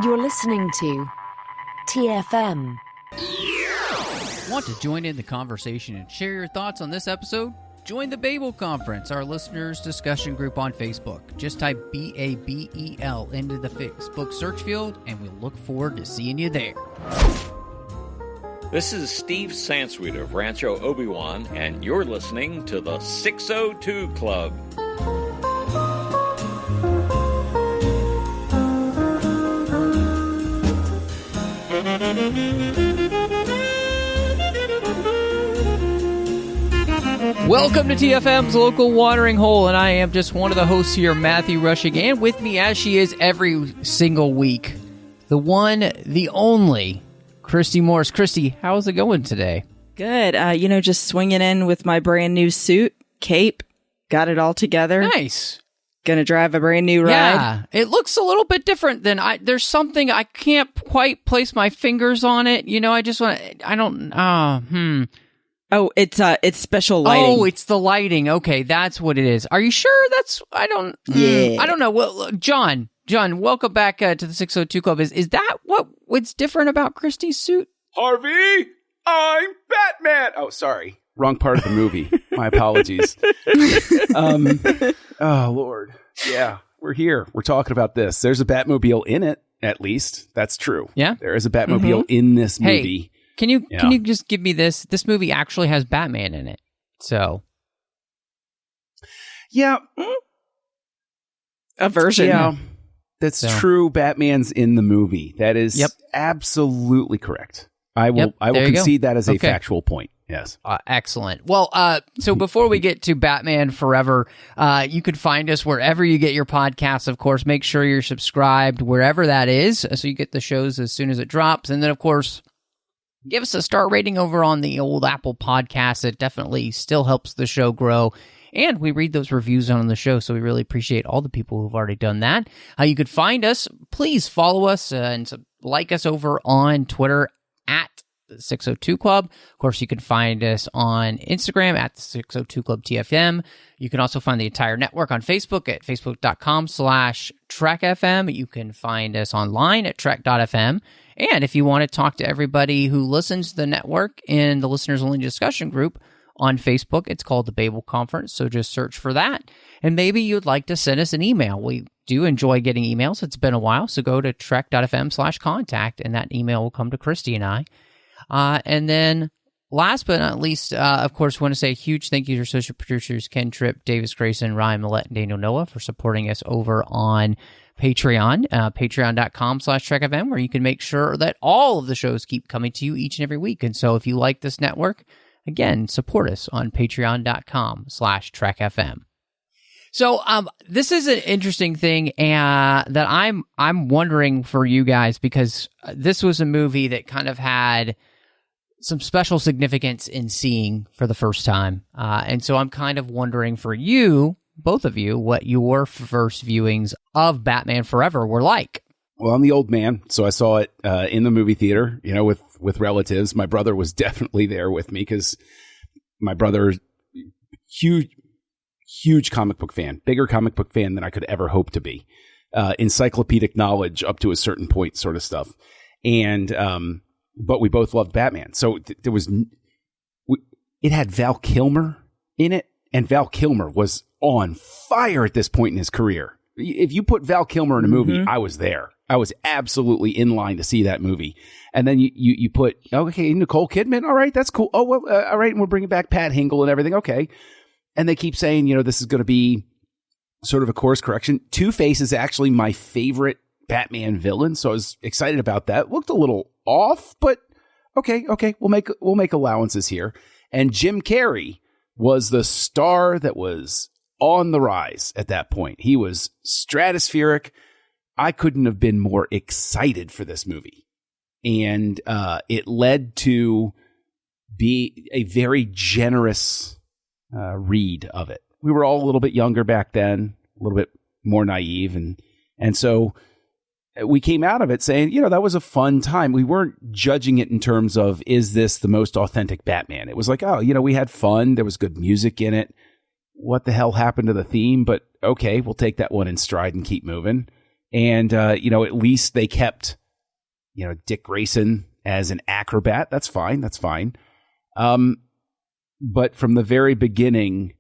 You're listening to TFM. Want to join in the conversation and share your thoughts on this episode? Join the Babel Conference, our listeners' discussion group on Facebook. Just type BABEL into the Facebook search field, and we look forward to seeing you there. This is Steve Sansweet of Rancho Obi-Wan, and you're listening to the 602 Club. Welcome to TFM's Local Watering Hole, and I am just one of the hosts here, Matthew Rushing, and with me, as she is every single week, the one, the only, Christy Morris. Christy, how's it going today? Good. Just swinging in with my brand new suit, cape, got it all together. Nice. Gonna drive a brand new ride. Yeah, it looks a little bit different than there's something I can't quite place my fingers on it. I just want to, Oh, it's special lighting. Oh, it's the lighting. Okay, that's what it is. Are you sure I don't know. Well, John, welcome back to the 602 Club. Is that what's different about Christy's suit? Harvey, I'm Batman. Oh, sorry. Wrong part of the movie. My apologies. Oh, Lord. Yeah, we're here. We're talking about this. There's a Batmobile in it, at least. That's true. Yeah? There is a Batmobile in this movie. Hey, can you just give me this? This movie actually has Batman in it. So. Yeah. A version. Yeah. That's true. Batman's in the movie. That is absolutely correct. I will concede that as a factual point. Yes. Excellent. Well, so before we get to Batman Forever, you can find us wherever you get your podcasts, of course. Make sure you're subscribed wherever that is so you get the shows as soon as it drops. And then, of course, give us a star rating over on the old Apple Podcasts. It definitely still helps the show grow. And we read those reviews on the show, so we really appreciate all the people who've already done that. You could find us. Please follow us and like us over on Twitter at the 602 Club. Of course, you can find us on Instagram at the 602 Club TFM. You can also find the entire network on Facebook at facebook.com/TrekFM. You can find us online at trek.fm. And if you want to talk to everybody who listens to the network in the listeners only discussion group on Facebook, it's called the Babel Conference. So just search for that. And maybe you'd like to send us an email. We do enjoy getting emails. It's been a while. So go to trek.fm/contact and that email will come to Christy and I. And then last but not least, of course, want to say a huge thank you to our social producers, Ken Tripp, Davis Grayson, Ryan Millette, and Daniel Noah for supporting us over on Patreon, patreon.com/TrekFM, where you can make sure that all of the shows keep coming to you each and every week. And so if you like this network, again, support us on patreon.com/TrekFM. So this is an interesting thing that I'm wondering for you guys, because this was a movie that kind of had some special significance in seeing for the first time. And so I'm kind of wondering for you, both of you, what your first viewings of Batman Forever were like. Well, I'm the old man, so I saw it in the movie theater, with relatives. My brother was definitely there with me because my brother, huge comic book fan, bigger comic book fan than I could ever hope to be. Encyclopedic knowledge up to a certain point sort of stuff. And, but we both loved Batman. So it had Val Kilmer in it, and Val Kilmer was on fire at this point in his career. If you put Val Kilmer in a movie, I was there. I was absolutely in line to see that movie. And then you put, okay, Nicole Kidman. All right, that's cool. Oh, well, all right. And we're bringing back Pat Hingle and everything. Okay. And they keep saying, this is going to be sort of a course correction. Two-Face is actually my favorite Batman villain. So I was excited about that. Looked a little off, but okay. We'll make allowances here. And Jim Carrey was the star that was on the rise at that point. He was stratospheric. I couldn't have been more excited for this movie. And it led to be a very generous read of it. We were all a little bit younger back then, a little bit more naive. And so we came out of it saying, that was a fun time. We weren't judging it in terms of, is this the most authentic Batman? It was like, we had fun. There was good music in it. What the hell happened to the theme? But okay, we'll take that one in stride and keep moving. And, at least they kept, Dick Grayson as an acrobat. That's fine. But from the very beginning,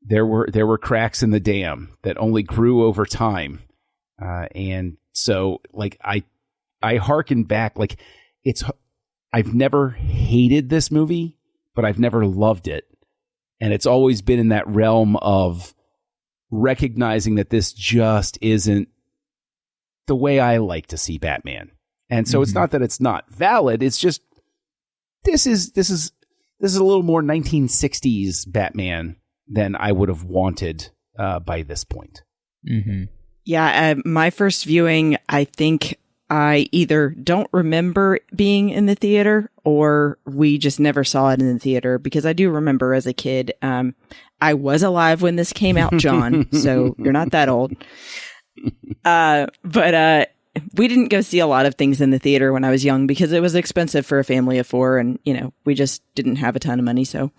there were cracks in the dam that only grew over time. And so, like, I hearken back, like, I've never hated this movie, but I've never loved it. And it's always been in that realm of recognizing that this just isn't the way I like to see Batman. And so it's not that it's not valid. It's just, this is a little more 1960s Batman than I would have wanted by this point. Mm-hmm. Yeah, my first viewing, I think I either don't remember being in the theater or we just never saw it in the theater, because I do remember as a kid, I was alive when this came out, John, so you're not that old. But we didn't go see a lot of things in the theater when I was young because it was expensive for a family of four, and, we just didn't have a ton of money. So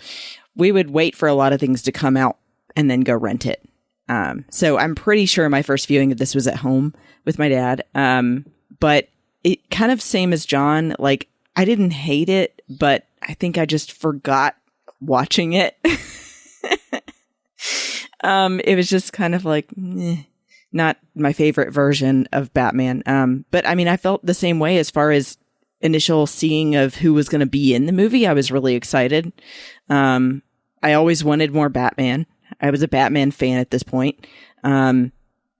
we would wait for a lot of things to come out and then go rent it. So I'm pretty sure my first viewing of this was at home with my dad. But it kind of same as John, like, I didn't hate it, but I think I just forgot watching it. It was just kind of like, not my favorite version of Batman. But I mean, I felt the same way as far as initial seeing of who was going to be in the movie. I was really excited. I always wanted more Batman. I was a Batman fan at this point.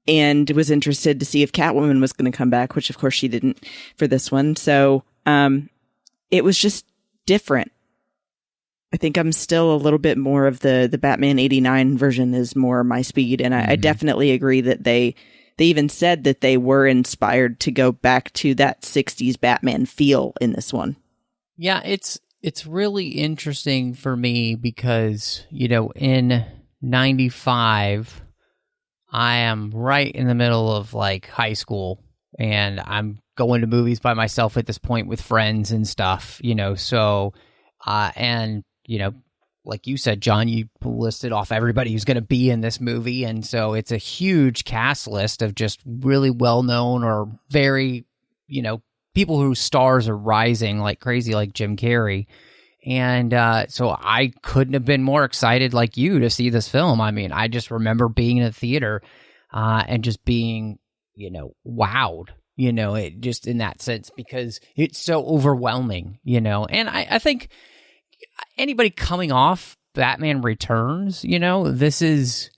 And was interested to see if Catwoman was going to come back, which of course she didn't for this one. So, it was just different. I think I'm still a little bit more of the Batman 89 version is more my speed. And I definitely agree that they even said that they were inspired to go back to that 60s Batman feel in this one. Yeah, it's really interesting for me because, in 95, I am right in the middle of like high school, and I'm going to movies by myself at this point with friends and stuff, so, and, like you said, John, you listed off everybody who's going to be in this movie. And so it's a huge cast list of just really well-known or very, people whose stars are rising like crazy, like Jim Carrey. And so I couldn't have been more excited like you to see this film. I mean, I just remember being in a theater and just being, wowed, it just in that sense, because it's so overwhelming, and I think anybody coming off Batman Returns, this is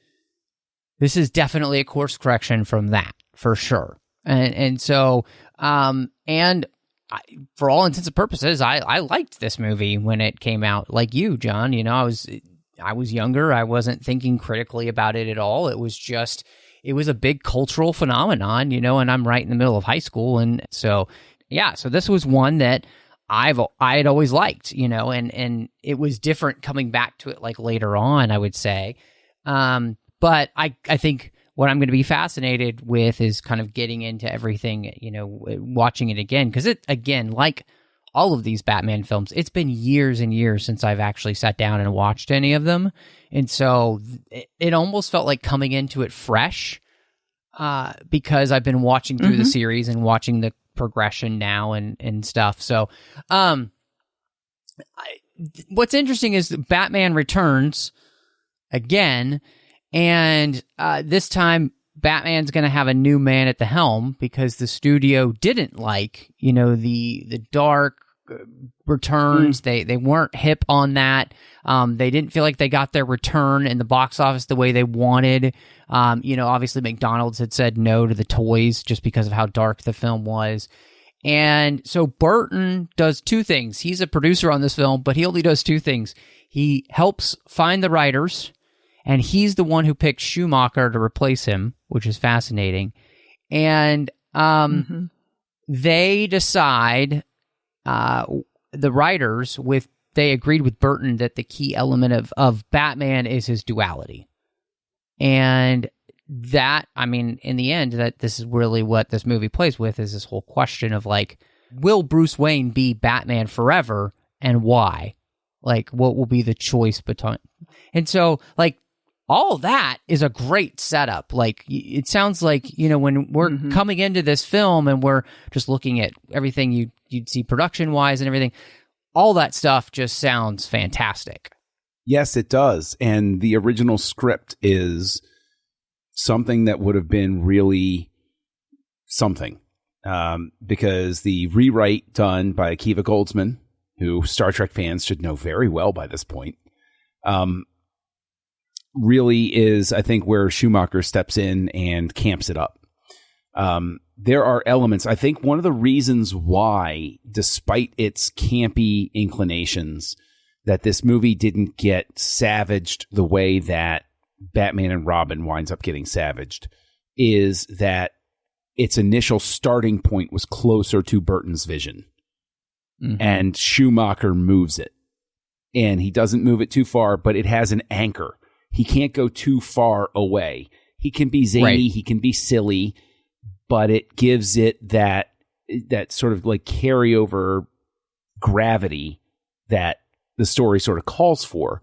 definitely a course correction from that for sure. And so, for all intents and purposes, I liked this movie when it came out. Like you, John, I was younger. I wasn't thinking critically about it at all. It was a big cultural phenomenon, and I'm right in the middle of high school. And so, yeah, so this was one that I had always liked, and it was different coming back to it like later on, I would say. But I think what I'm going to be fascinated with is kind of getting into everything, watching it again. Because it, again, like all of these Batman films, it's been years and years since I've actually sat down and watched any of them. And so it almost felt like coming into it fresh because I've been watching through the series and watching the progression now and stuff. So what's interesting is Batman Returns again. And this time, Batman's going to have a new man at the helm because the studio didn't like, the dark returns. They weren't hip on that. They didn't feel like they got their return in the box office the way they wanted. Obviously McDonald's had said no to the toys just because of how dark the film was. And so Burton does two things. He's a producer on this film, but he only does two things. He helps find the writers, and he's the one who picked Schumacher to replace him, which is fascinating. And they decide, the writers, they agreed with Burton that the key element of Batman is his duality. And that, I mean, in the end, that this is really what this movie plays with, is this whole question of like, will Bruce Wayne be Batman forever, and why? Like, what will be the choice between? And so, like, all that is a great setup. Like, it sounds like, you know, when we're coming into this film and we're just looking at everything you'd see production-wise and everything, all that stuff just sounds fantastic. Yes, it does. And the original script is something that would have been really something. Because the rewrite done by Akiva Goldsman, who Star Trek fans should know very well by this point, really is, I think, where Schumacher steps in and camps it up. There are elements. I think one of the reasons why, despite its campy inclinations, that this movie didn't get savaged the way that Batman and Robin winds up getting savaged is that its initial starting point was closer to Burton's vision. And Schumacher moves it. And he doesn't move it too far, but it has an anchor. He can't go too far away. He can be zany, he can be silly, but it gives it that sort of like carryover gravity that the story sort of calls for.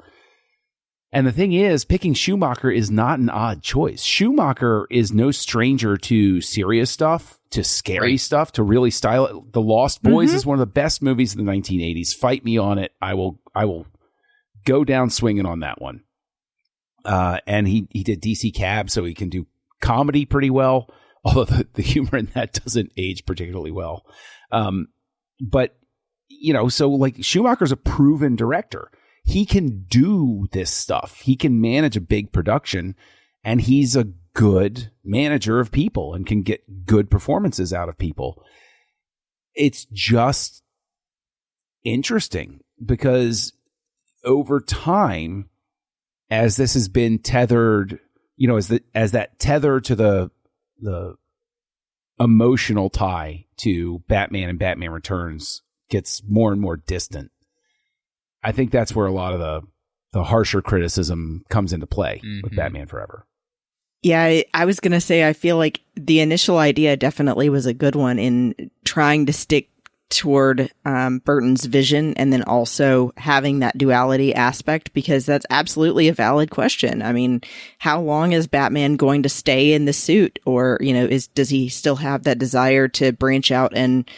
And the thing is, picking Schumacher is not an odd choice. Schumacher is no stranger to serious stuff, to scary stuff, to really style it. The Lost Boys is one of the best movies of the 1980s. Fight me on it. I will go down swinging on that one. And he did DC Cab, so he can do comedy pretty well, although the humor in that doesn't age particularly well. But, you know, so like Schumacher's a proven director. He can do this stuff. He can manage a big production, and he's a good manager of people and can get good performances out of people. It's just interesting because over time, as this has been tethered, you know, as that tether to the emotional tie to Batman and Batman Returns gets more and more distant, I think that's where a lot of the harsher criticism comes into play with Batman Forever. Yeah, I was going to say, I feel like the initial idea definitely was a good one in trying to stick toward Burton's vision and then also having that duality aspect, because that's absolutely a valid question. I mean, how long is Batman going to stay in the suit? Or, you know, does he still have that desire to branch out and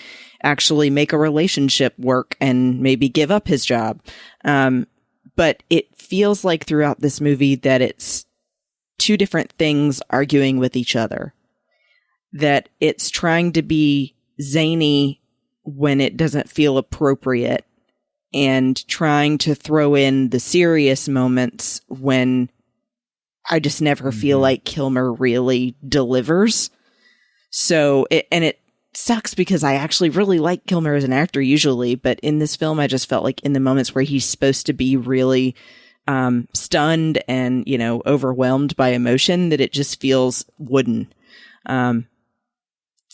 actually make a relationship work and maybe give up his job? But it feels like throughout this movie that it's two different things arguing with each other. That it's trying to be zany when it doesn't feel appropriate and trying to throw in the serious moments when I just never feel like Kilmer really delivers. So, it sucks because I actually really like Kilmer as an actor usually, but in this film, I just felt like in the moments where he's supposed to be really stunned and, you know, overwhelmed by emotion, that it just feels wooden.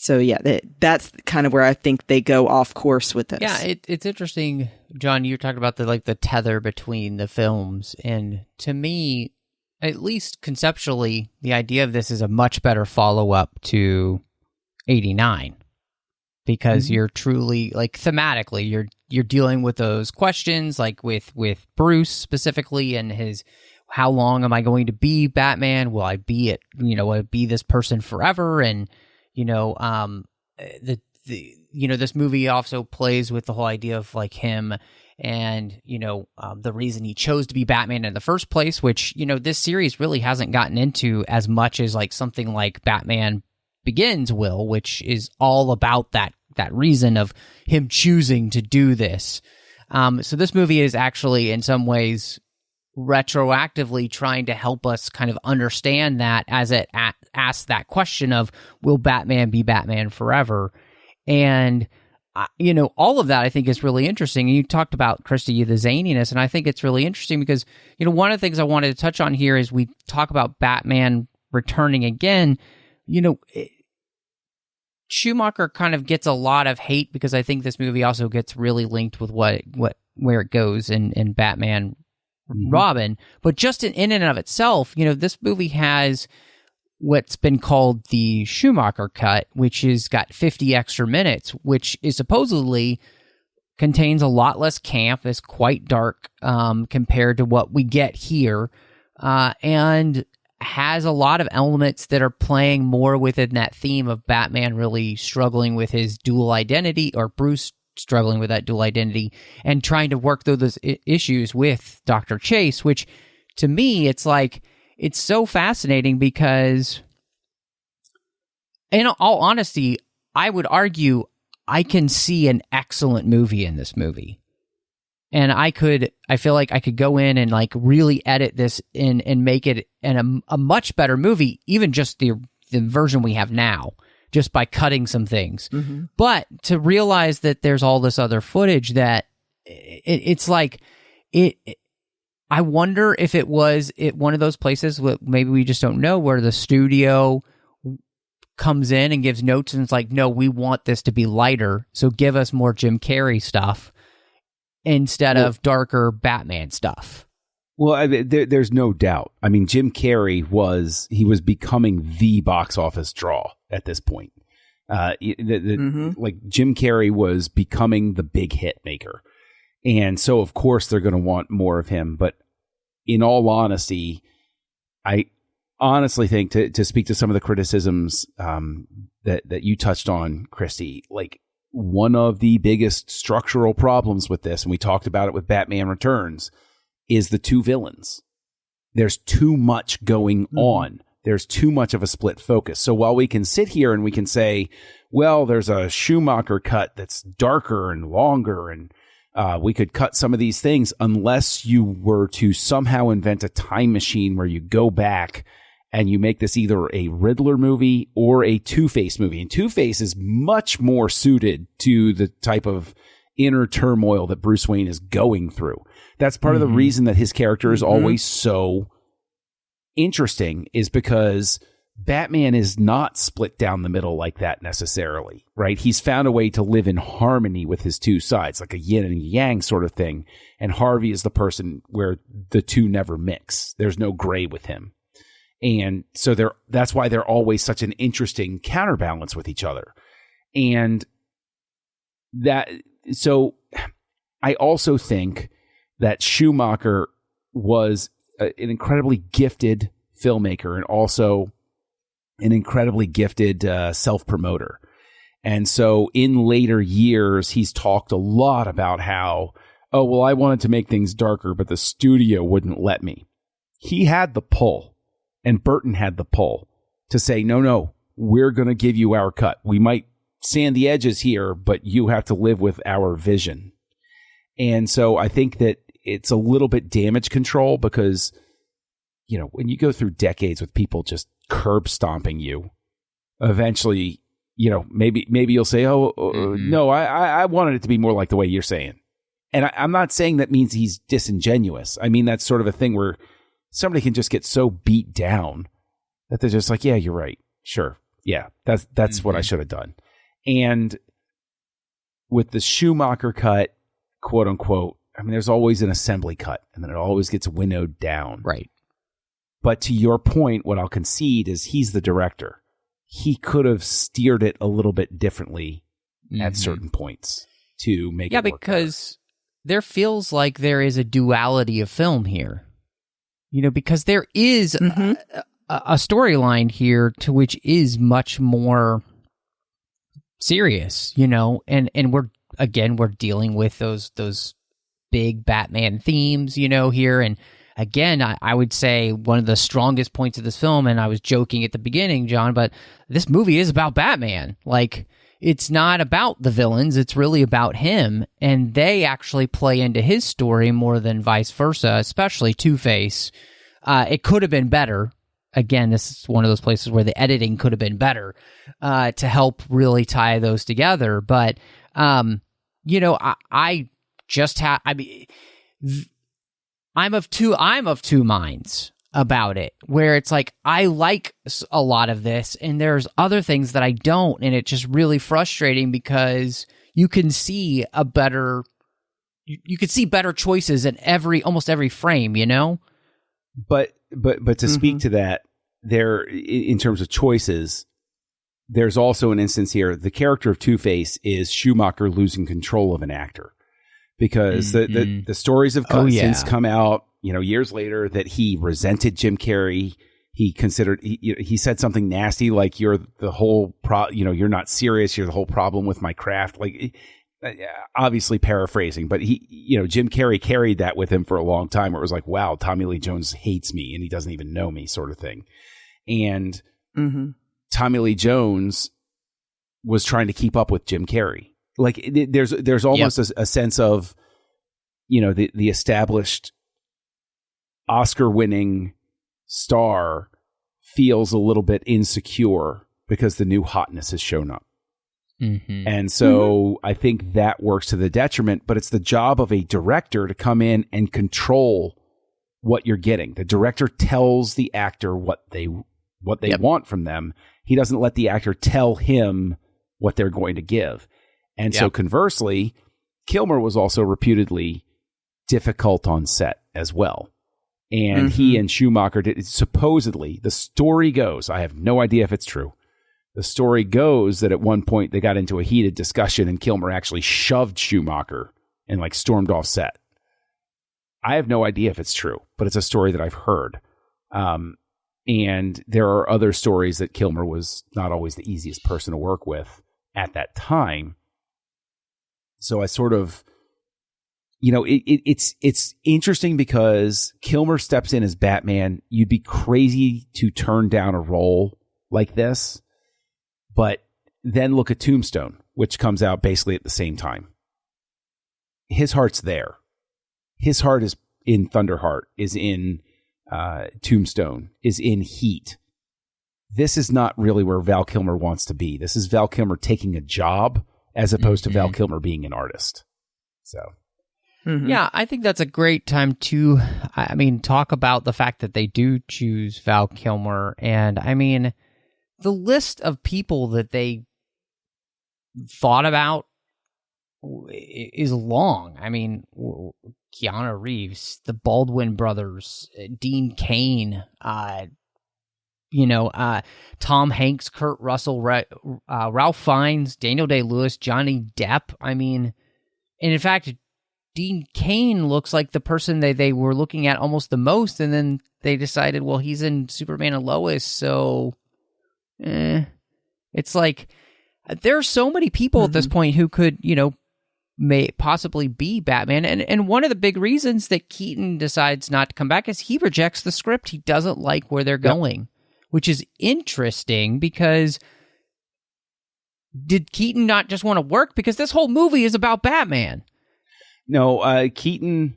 So yeah, that's kind of where I think they go off course with this. Yeah, it's interesting, John. You were talking about the tether between the films, and to me, at least conceptually, the idea of this is a much better follow-up to 89, because you're truly, like, thematically, you're dealing with those questions, like with Bruce specifically and his, how long am I going to be Batman? Will I be it? You know, will I be this person forever? And you know, this movie also plays with the whole idea of like him and, you know, the reason he chose to be Batman in the first place, which, you know, this series really hasn't gotten into as much as like something like Batman Begins will, which is all about that reason of him choosing to do this. So this movie is actually in some ways retroactively trying to help us kind of understand that as it asks that question of, will Batman be Batman forever? And, you know, all of that I think is really interesting. And you talked about, Christy, the zaniness, and I think it's really interesting because, you know, one of the things I wanted to touch on here is we talk about Batman returning again. You know, Schumacher kind of gets a lot of hate because I think this movie also gets really linked with where it goes in Batman Robin, but just in and of itself, you know, this movie has what's been called the Schumacher cut, which has got 50 extra minutes, which is supposedly contains a lot less camp, is quite dark compared to what we get here. and has a lot of elements that are playing more within that theme of Batman really struggling with his dual identity, or Bruce struggling with that dual identity and trying to work through those issues with Dr. Chase, which to me, it's like, it's so fascinating because, in all honesty, I would argue I can see an excellent movie in this movie. And I feel like I could go in and like really edit this in and make it a much better movie, even just the version we have now, just by cutting some things. Mm-hmm. But to realize that there's all this other footage that it's like, I wonder if it was one of those places, maybe we just don't know, where the studio comes in and gives notes and it's like, no, we want this to be lighter, so give us more Jim Carrey stuff instead of darker Batman stuff. Well, there's no doubt. I mean, Jim Carrey was becoming the box office draw at this point. Like Jim Carrey was becoming the big hit maker. And so, of course, they're going to want more of him. But in all honesty, I honestly think, to speak to some of the criticisms that you touched on, Christy, like, one of the biggest structural problems with this, and we talked about it with Batman Returns, is the two villains. There's too much going on. There's too much of a split focus. So while we can sit here and we can say, well, there's a Schumacher cut that's darker and longer, and we could cut some of these things, unless you were to somehow invent a time machine where you go back and you make this either a Riddler movie or a Two-Face movie. And Two-Face is much more suited to the type of inner turmoil that Bruce Wayne is going through. That's part of the reason that his character is always so interesting, is because Batman is not split down the middle like that necessarily, right? He's found a way to live in harmony with his two sides, like a yin and yang sort of thing. And Harvey is the person where the two never mix. There's no gray with him. And so that's why they're always such an interesting counterbalance with each other. And so I also think that Schumacher was an incredibly gifted filmmaker and also an incredibly gifted self-promoter. And so in later years, he's talked a lot about how, oh, well, I wanted to make things darker, but the studio wouldn't let me. He had the pull. And Burton had the pull to say, no, we're going to give you our cut. We might sand the edges here, but you have to live with our vision. And so I think that it's a little bit damage control, because, you know, when you go through decades with people just curb stomping you, eventually, you know, maybe you'll say, no, I wanted it to be more like the way you're saying. And I'm not saying that means he's disingenuous. I mean, that's sort of a thing where somebody can just get so beat down that they're just like, yeah, you're right. Sure. Yeah, that's what I should have done. And with the Schumacher cut, quote unquote, I mean, there's always an assembly cut, and then it always gets winnowed down. Right. But to your point, what I'll concede is he's the director. He could have steered it a little bit differently at certain points to make it work. Yeah, because there feels like there is a duality of film here. You know, because there is a storyline here to which is much more serious, you know, and we're dealing with those big Batman themes, you know, here. And again, I would say one of the strongest points of this film, and I was joking at the beginning, John, but this movie is about Batman. Like, it's not about the villains, it's really about him, and they actually play into his story more than vice versa, especially Two-Face. It could have been better. Again, this is one of those places where the editing could have been better to help really tie those together. But, you know, I'm of two minds about it, where it's like, I like a lot of this and there's other things that I don't. And it's just really frustrating because you can see you could see better choices in almost every frame, you know? But to speak to that, there, in terms of choices, there's also an instance here. The character of Two-Face is Schumacher losing control of an actor, because the stories have since come out years later that he resented Jim Carrey. He said something nasty like, you're the whole you're not serious. You're the whole problem with my craft. Like, obviously paraphrasing, but Jim Carrey carried that with him for a long time, where it was like, wow, Tommy Lee Jones hates me and he doesn't even know me, sort of thing. And Tommy Lee Jones was trying to keep up with Jim Carrey. Like, there's almost a sense of, the established Oscar-winning star feels a little bit insecure because the new hotness has shown up. And so I think that works to the detriment, but it's the job of a director to come in and control what you're getting. The director tells the actor what they want from them. He doesn't let the actor tell him what they're going to give. And so conversely, Kilmer was also reputedly difficult on set as well. And he and Schumacher did, supposedly, the story goes, I have no idea if it's true. The story goes that at one point they got into a heated discussion and Kilmer actually shoved Schumacher and stormed off set. I have no idea if it's true, but it's a story that I've heard. And there are other stories that Kilmer was not always the easiest person to work with at that time. So I sort of, it's interesting because Kilmer steps in as Batman. You'd be crazy to turn down a role like this. But then look at Tombstone, which comes out basically at the same time. His heart's there. His heart is in Thunderheart, is in Tombstone, is in Heat. This is not really where Val Kilmer wants to be. This is Val Kilmer taking a job as opposed to Val Kilmer being an artist. So, yeah, I think that's a great time to, talk about the fact that they do choose Val Kilmer. And the list of people that they thought about is long. Keanu Reeves, the Baldwin brothers, Dean Cain, Tom Hanks, Kurt Russell, Ralph Fiennes, Daniel Day-Lewis, Johnny Depp. And in fact, Dean Cain looks like the person they were looking at almost the most, and then they decided, well, he's in Superman and Lois, so it's like there are so many people at this point who could, may possibly be Batman. And one of the big reasons that Keaton decides not to come back is he rejects the script. He doesn't like where they're going, which is interesting because did Keaton not just want to work? Because this whole movie is about Batman. No, Keaton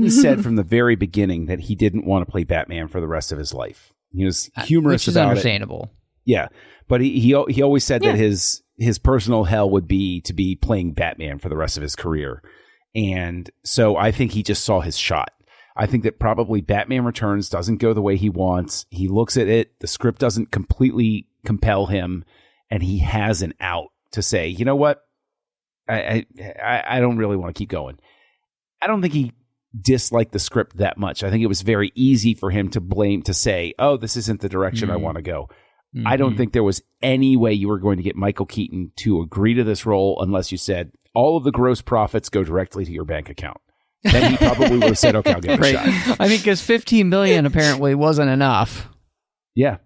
said from the very beginning that he didn't want to play Batman for the rest of his life. He was humorous which is about understandable. Yeah, but he always said that his personal hell would be to be playing Batman for the rest of his career. And so I think he just saw his shot. I think that probably Batman Returns doesn't go the way he wants. He looks at it, the script doesn't completely compel him, and he has an out to say, you know what? I don't really want to keep going. I don't think he disliked the script that much. I think it was very easy for him to say, oh, this isn't the direction I want to go. I don't think there was any way you were going to get Michael Keaton to agree to this role unless you said all of the gross profits go directly to your bank account. Then he probably would have said, okay, I'll give it a shot. Because $15 million apparently wasn't enough. Yeah.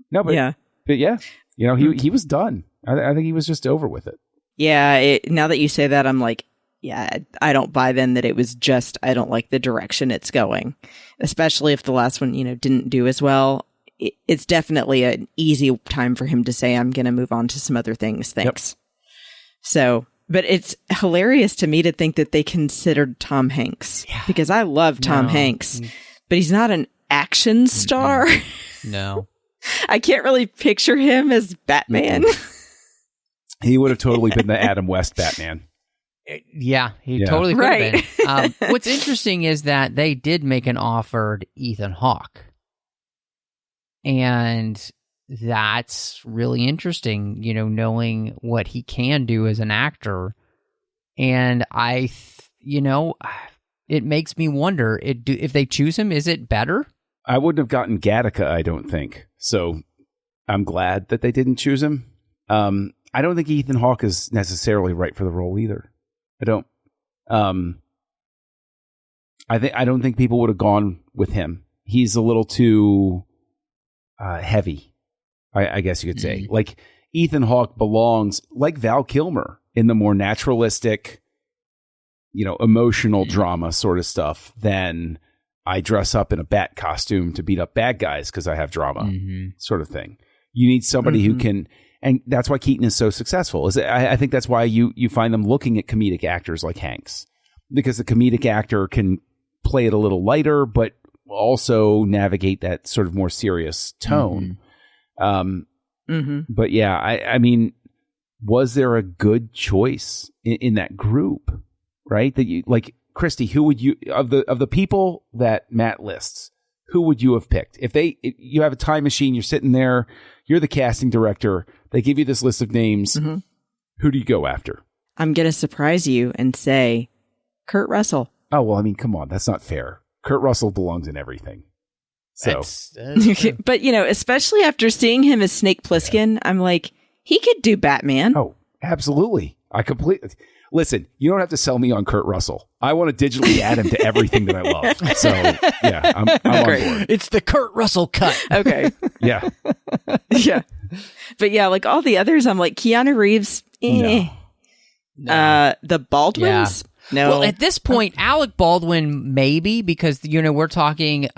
No, but yeah, he was done. I think he was just over with it. Yeah. Now that you say that, I'm like, yeah, I don't buy then that it was just, I don't like the direction it's going, especially if the last one, didn't do as well. It's definitely an easy time for him to say, I'm going to move on to some other things. Thanks. Yep. So, but it's hilarious to me to think that they considered Tom Hanks because I love Tom Hanks, but he's not an action star. No. I can't really picture him as Batman. He would have totally been the Adam West Batman. Yeah, he totally could have been. What's interesting is that they did make an offer to Ethan Hawke. And that's really interesting, knowing what he can do as an actor. And it makes me wonder, if they choose him, is it better? I wouldn't have gotten Gattaca, I don't think. So I'm glad that they didn't choose him. I don't think Ethan Hawke is necessarily right for the role either. I don't. I don't think people would have gone with him. He's a little too heavy, I guess you could say. Like Ethan Hawke belongs, like Val Kilmer, in the more naturalistic, emotional drama sort of stuff than I dress up in a bat costume to beat up bad guys because I have drama sort of thing. You need somebody who can, and that's why Keaton is so successful. I think that's why you find them looking at comedic actors like Hanks, because the comedic actor can play it a little lighter, but also navigate that sort of more serious tone. But yeah, I mean, was there a good choice in that group, right? That you, like, Christy, who would you, of the people that Matt lists, who would you have picked? If you have a time machine, you're sitting there, you're the casting director, they give you this list of names, who do you go after? I'm going to surprise you and say Kurt Russell. Oh, well, I mean, come on, that's not fair. Kurt Russell belongs in everything. So, That's but especially after seeing him as Snake Plissken, I'm like, he could do Batman. Oh, absolutely. I completely listen. You don't have to sell me on Kurt Russell. I want to digitally add him to everything that I love. So yeah, I'm on board. It's the Kurt Russell cut. Okay. Yeah, yeah. But yeah, like all the others, I'm like Keanu Reeves. No. The Baldwins. No. Well, at this point, Alec Baldwin maybe, because we're talking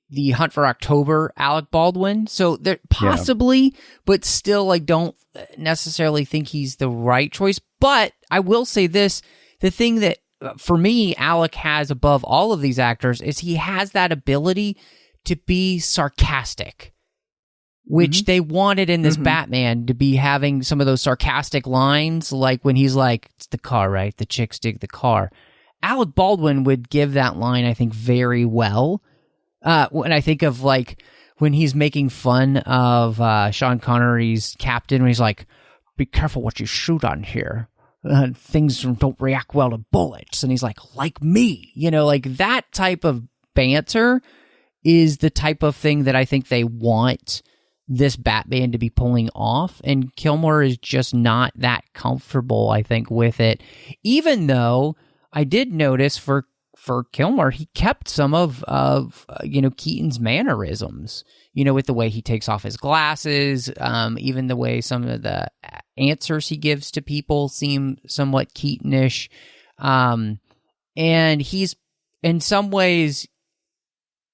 the Hunt for October Alec Baldwin. So there possibly, but still, like, don't necessarily think he's the right choice. But I will say this: the thing that for me, Alec has above all of these actors is he has that ability to be sarcastic, which they wanted in this Batman, to be having some of those sarcastic lines, like when he's like, "It's the car, right? The chicks dig the car." Alec Baldwin would give that line, I think, very well. When I think of, like, when he's making fun of Sean Connery's captain, when he's like, "Be careful what you shoot on here. Things don't react well to bullets." And he's like me, like that type of banter is the type of thing that I think they want this Batman to be pulling off. And Kilmer is just not that comfortable, I think, with it. Even though I did notice for Kilmer, he kept some of Keaton's mannerisms, with the way he takes off his glasses, even the way some of the answers he gives to people seem somewhat Keatonish. And he's, in some ways,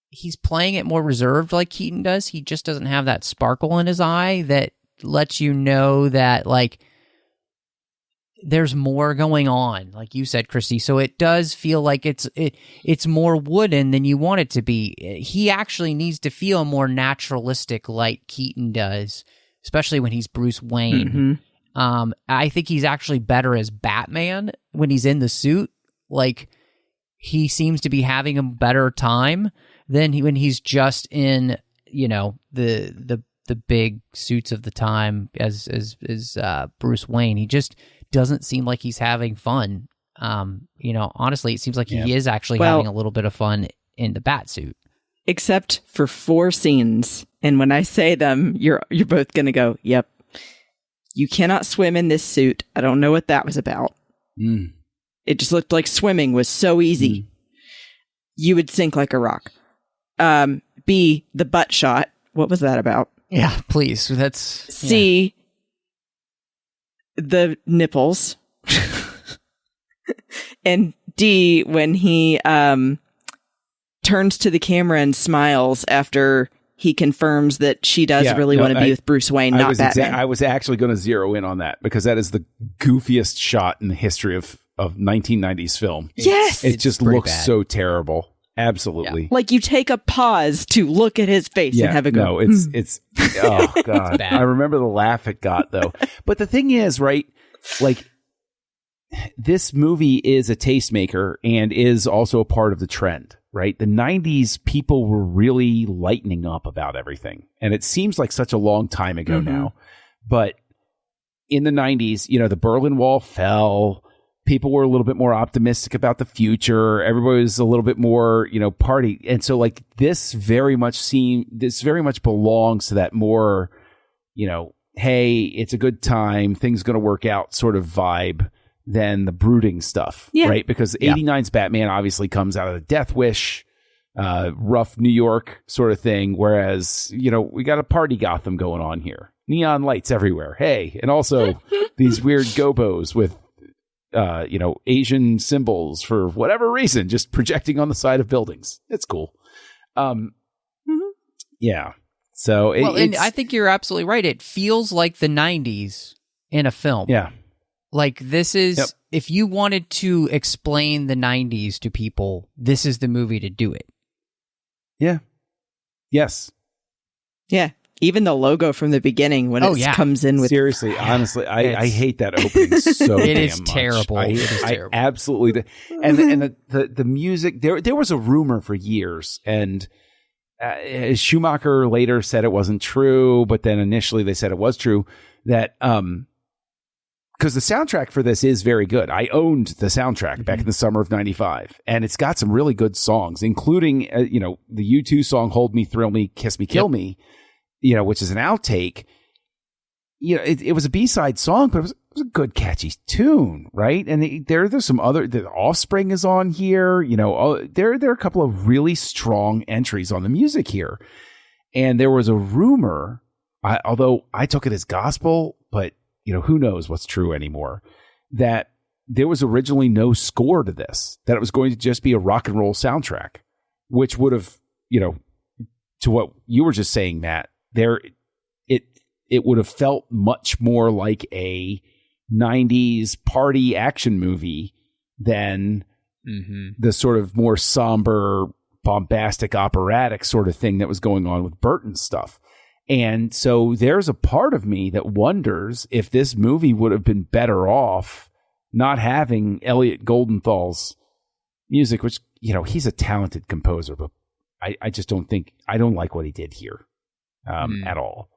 he's playing it more reserved like Keaton does. He just doesn't have that sparkle in his eye that lets you know that, like, there's more going on, like you said, Christy. So it does feel like it's more wooden than you want it to be. He actually needs to feel more naturalistic like Keaton does, especially when he's Bruce Wayne. I think he's actually better as Batman when he's in the suit. Like, he seems to be having a better time than when he's just in, the big suits of the time as Bruce Wayne. He just doesn't seem like he's having fun. Honestly, it seems like he is actually having a little bit of fun in the bat suit. Except for 4 scenes. And when I say them, you're both going to go, yep. You cannot swim in this suit. I don't know what that was about. It just looked like swimming was so easy. You would sink like a rock. B, the butt shot. What was that about? Yeah, please. That's C, the nipples. And D, when he turns to the camera and smiles after he confirms that she does really want to be with Bruce Wayne, not Batman. I was actually going to zero in on that because that is the goofiest shot in the history of 1990s film. Yes! It just looks so terrible. Absolutely. Yeah. Like, you take a pause to look at his face and have a go. No, it's oh God. I remember the laugh it got, though. But the thing is, right, like, this movie is a tastemaker and is also a part of the trend, right? The 90s, people were really lightening up about everything. And it seems like such a long time ago now. But in the 90s, the Berlin Wall fell. People were a little bit more optimistic about the future. Everybody was a little bit more, party. And so, like, this very much belongs to that more, hey, it's a good time, things going to work out sort of vibe than the brooding stuff, Yeah. right? Because 89's Batman obviously comes out of the Death Wish, rough New York sort of thing, whereas, we got a party Gotham going on here. Neon lights everywhere. Hey, and also these weird gobos with, Asian symbols for whatever reason, just projecting on the side of buildings. It's cool. Yeah. So and I think you're absolutely right. It feels like the 90s in a film. Yeah. Like this is, if you wanted to explain the 90s to people, this is the movie to do it. Yeah. Yes. Yeah. Even the logo from the beginning when it comes in with... Seriously, honestly, I hate that opening so it damn is much. terrible. It is terrible. I absolutely... And the music... There was a rumor for years, and Schumacher later said it wasn't true, but then initially they said it was true, that... Because the soundtrack for this is very good. I owned the soundtrack back in the summer of 95, and it's got some really good songs, including, the U2 song Hold Me, Thrill Me, Kiss Me, Kill Me, which is an outtake. It was a B-side song, but it was a good, catchy tune, right? And there's some other... The Offspring is on here. There are a couple of really strong entries on the music here. And there was a rumor, although I took it as gospel, but... who knows what's true anymore, that there was originally no score to this, that it was going to just be a rock and roll soundtrack, which would have, to what you were just saying, Matt, it would have felt much more like a 90s party action movie than the sort of more somber, bombastic, operatic sort of thing that was going on with Burton's stuff. And so there's a part of me that wonders if this movie would have been better off not having Elliot Goldenthal's music, which, he's a talented composer, but I just don't think, I don't like what he did here at all.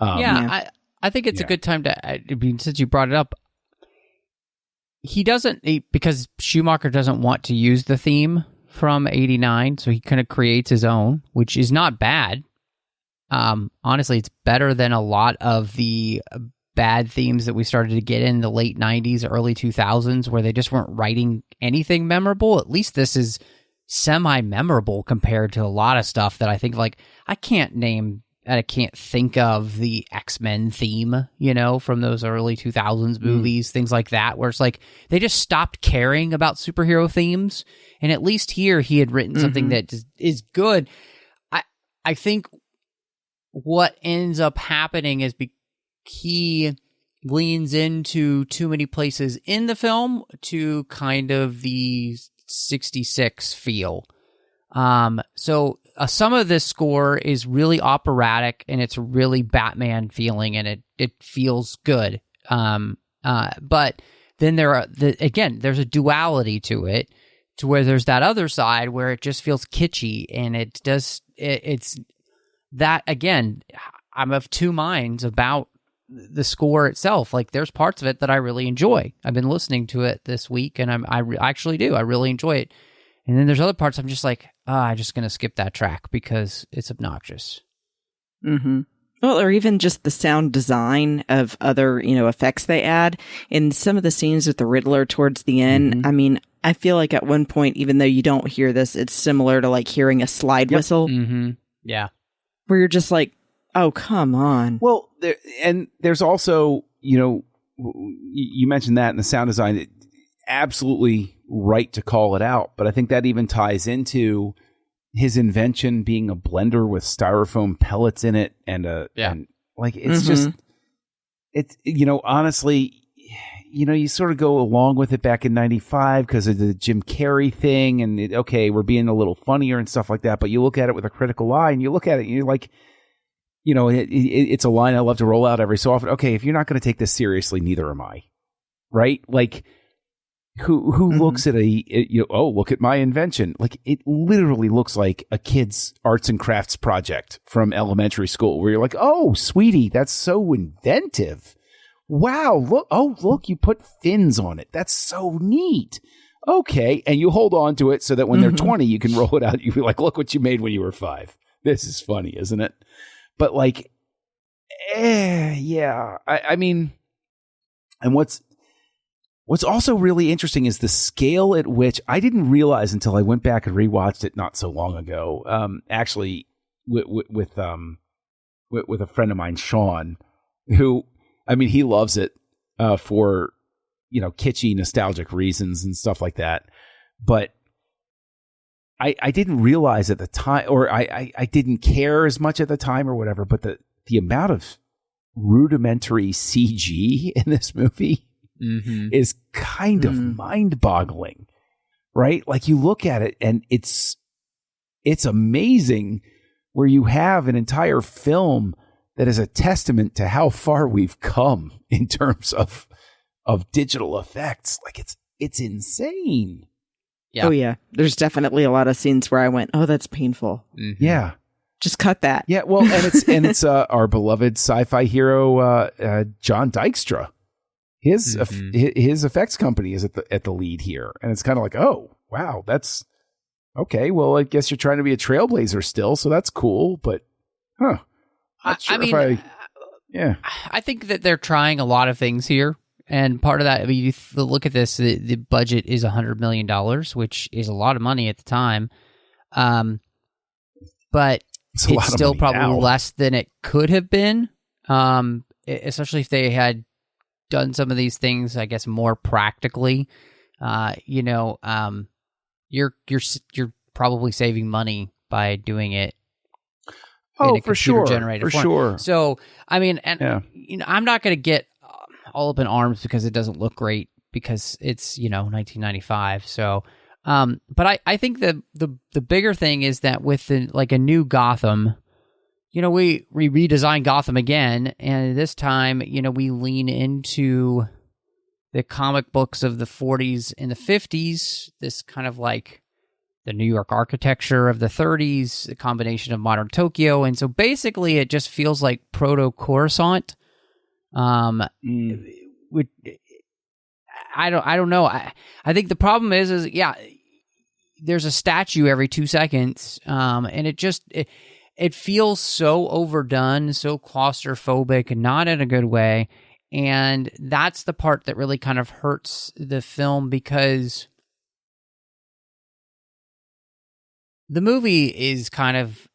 I think it's a good time to, since you brought it up, because Schumacher doesn't want to use the theme from 89, so he kind of creates his own, which is not bad. Honestly, it's better than a lot of the bad themes that we started to get in the late 90s, early 2000s, where they just weren't writing anything memorable. At least this is semi-memorable compared to a lot of stuff that I think, like, I can't think of the X-Men theme, from those early 2000s movies, things like that, where it's like they just stopped caring about superhero themes. And at least here he had written something that is good. I think what ends up happening is he leans into too many places in the film to kind of the 66 feel. So some of this score is really operatic and it's really Batman feeling, and it feels good. But then there's a duality to it, to where there's that other side where it just feels kitschy, and it's that, again, I'm of two minds about the score itself. Like, there's parts of it that I really enjoy. I've been listening to it this week, and I actually do. I really enjoy it. And then there's other parts I'm just like, I'm just going to skip that track because it's obnoxious. Mm-hmm. Well, or even just the sound design of other, effects they add. In some of the scenes with the Riddler towards the end, I mean, I feel like at one point, even though you don't hear this, it's similar to like hearing a slide whistle. Mm-hmm. Yeah. Where you're just like, oh, come on. Well, there's also, you mentioned that in the sound design, absolutely right to call it out. But I think that even ties into his invention being a blender with styrofoam pellets in it. And it's just, it's, honestly, you sort of go along with it back in 95 because of the Jim Carrey thing. And we're being a little funnier and stuff like that. But you look at it with a critical eye and you look at it and you're like, it's a line I love to roll out every so often. Okay, if you're not going to take this seriously, neither am I. Right? Like, who looks at look at my invention. Like, it literally looks like a kid's arts and crafts project from elementary school where you're like, oh, sweetie, that's so inventive. Wow, look, you put fins on it. That's so neat. Okay, and you hold on to it so that when they're 20, you can roll it out. You be like, look what you made when you were 5. This is funny, isn't it? But like, yeah. I mean, and What's also really interesting is the scale at which I didn't realize until I went back and rewatched it not so long ago. Actually, with a friend of mine, Sean, who, I mean, he loves it for, kitschy, nostalgic reasons and stuff like that. But I didn't realize at the time, or I didn't care as much at the time or whatever, but the amount of rudimentary CG in this movie is kind of mind-boggling, right? Like, you look at it and it's amazing where you have an entire film that is a testament to how far we've come in terms of digital effects. Like, it's insane. Yeah. Oh yeah, there's definitely a lot of scenes where I went, "Oh, that's painful." Mm-hmm. Yeah. Just cut that. Yeah, well, and it's our beloved sci-fi hero John Dykstra. His effects company is at the lead here, and it's kind of like, oh wow, that's okay. Well, I guess you're trying to be a trailblazer still, so that's cool. But I think that they're trying a lot of things here, and part of that, I mean, you look at this, the budget is $100 million, which is a lot of money at the time, but it's still probably less than it could have been, especially if they had done some of these things, I guess, more practically. You're probably saving money by doing it. Oh, in a for sure, generated form. Sure. So, I mean, I'm not going to get all up in arms because it doesn't look great because it's 1995. So, but I think the bigger thing is that with a new Gotham, we redesigned Gotham again, and this time, we lean into the comic books of the 40s and the 50s, this kind of like the New York architecture of the 30s, the combination of modern Tokyo, and so basically it just feels like proto-Coruscant. I don't know. I think the problem is there's a statue every 2 seconds, and it feels so overdone, so claustrophobic, not in a good way. And that's the part that really kind of hurts the film, because the movie is kind of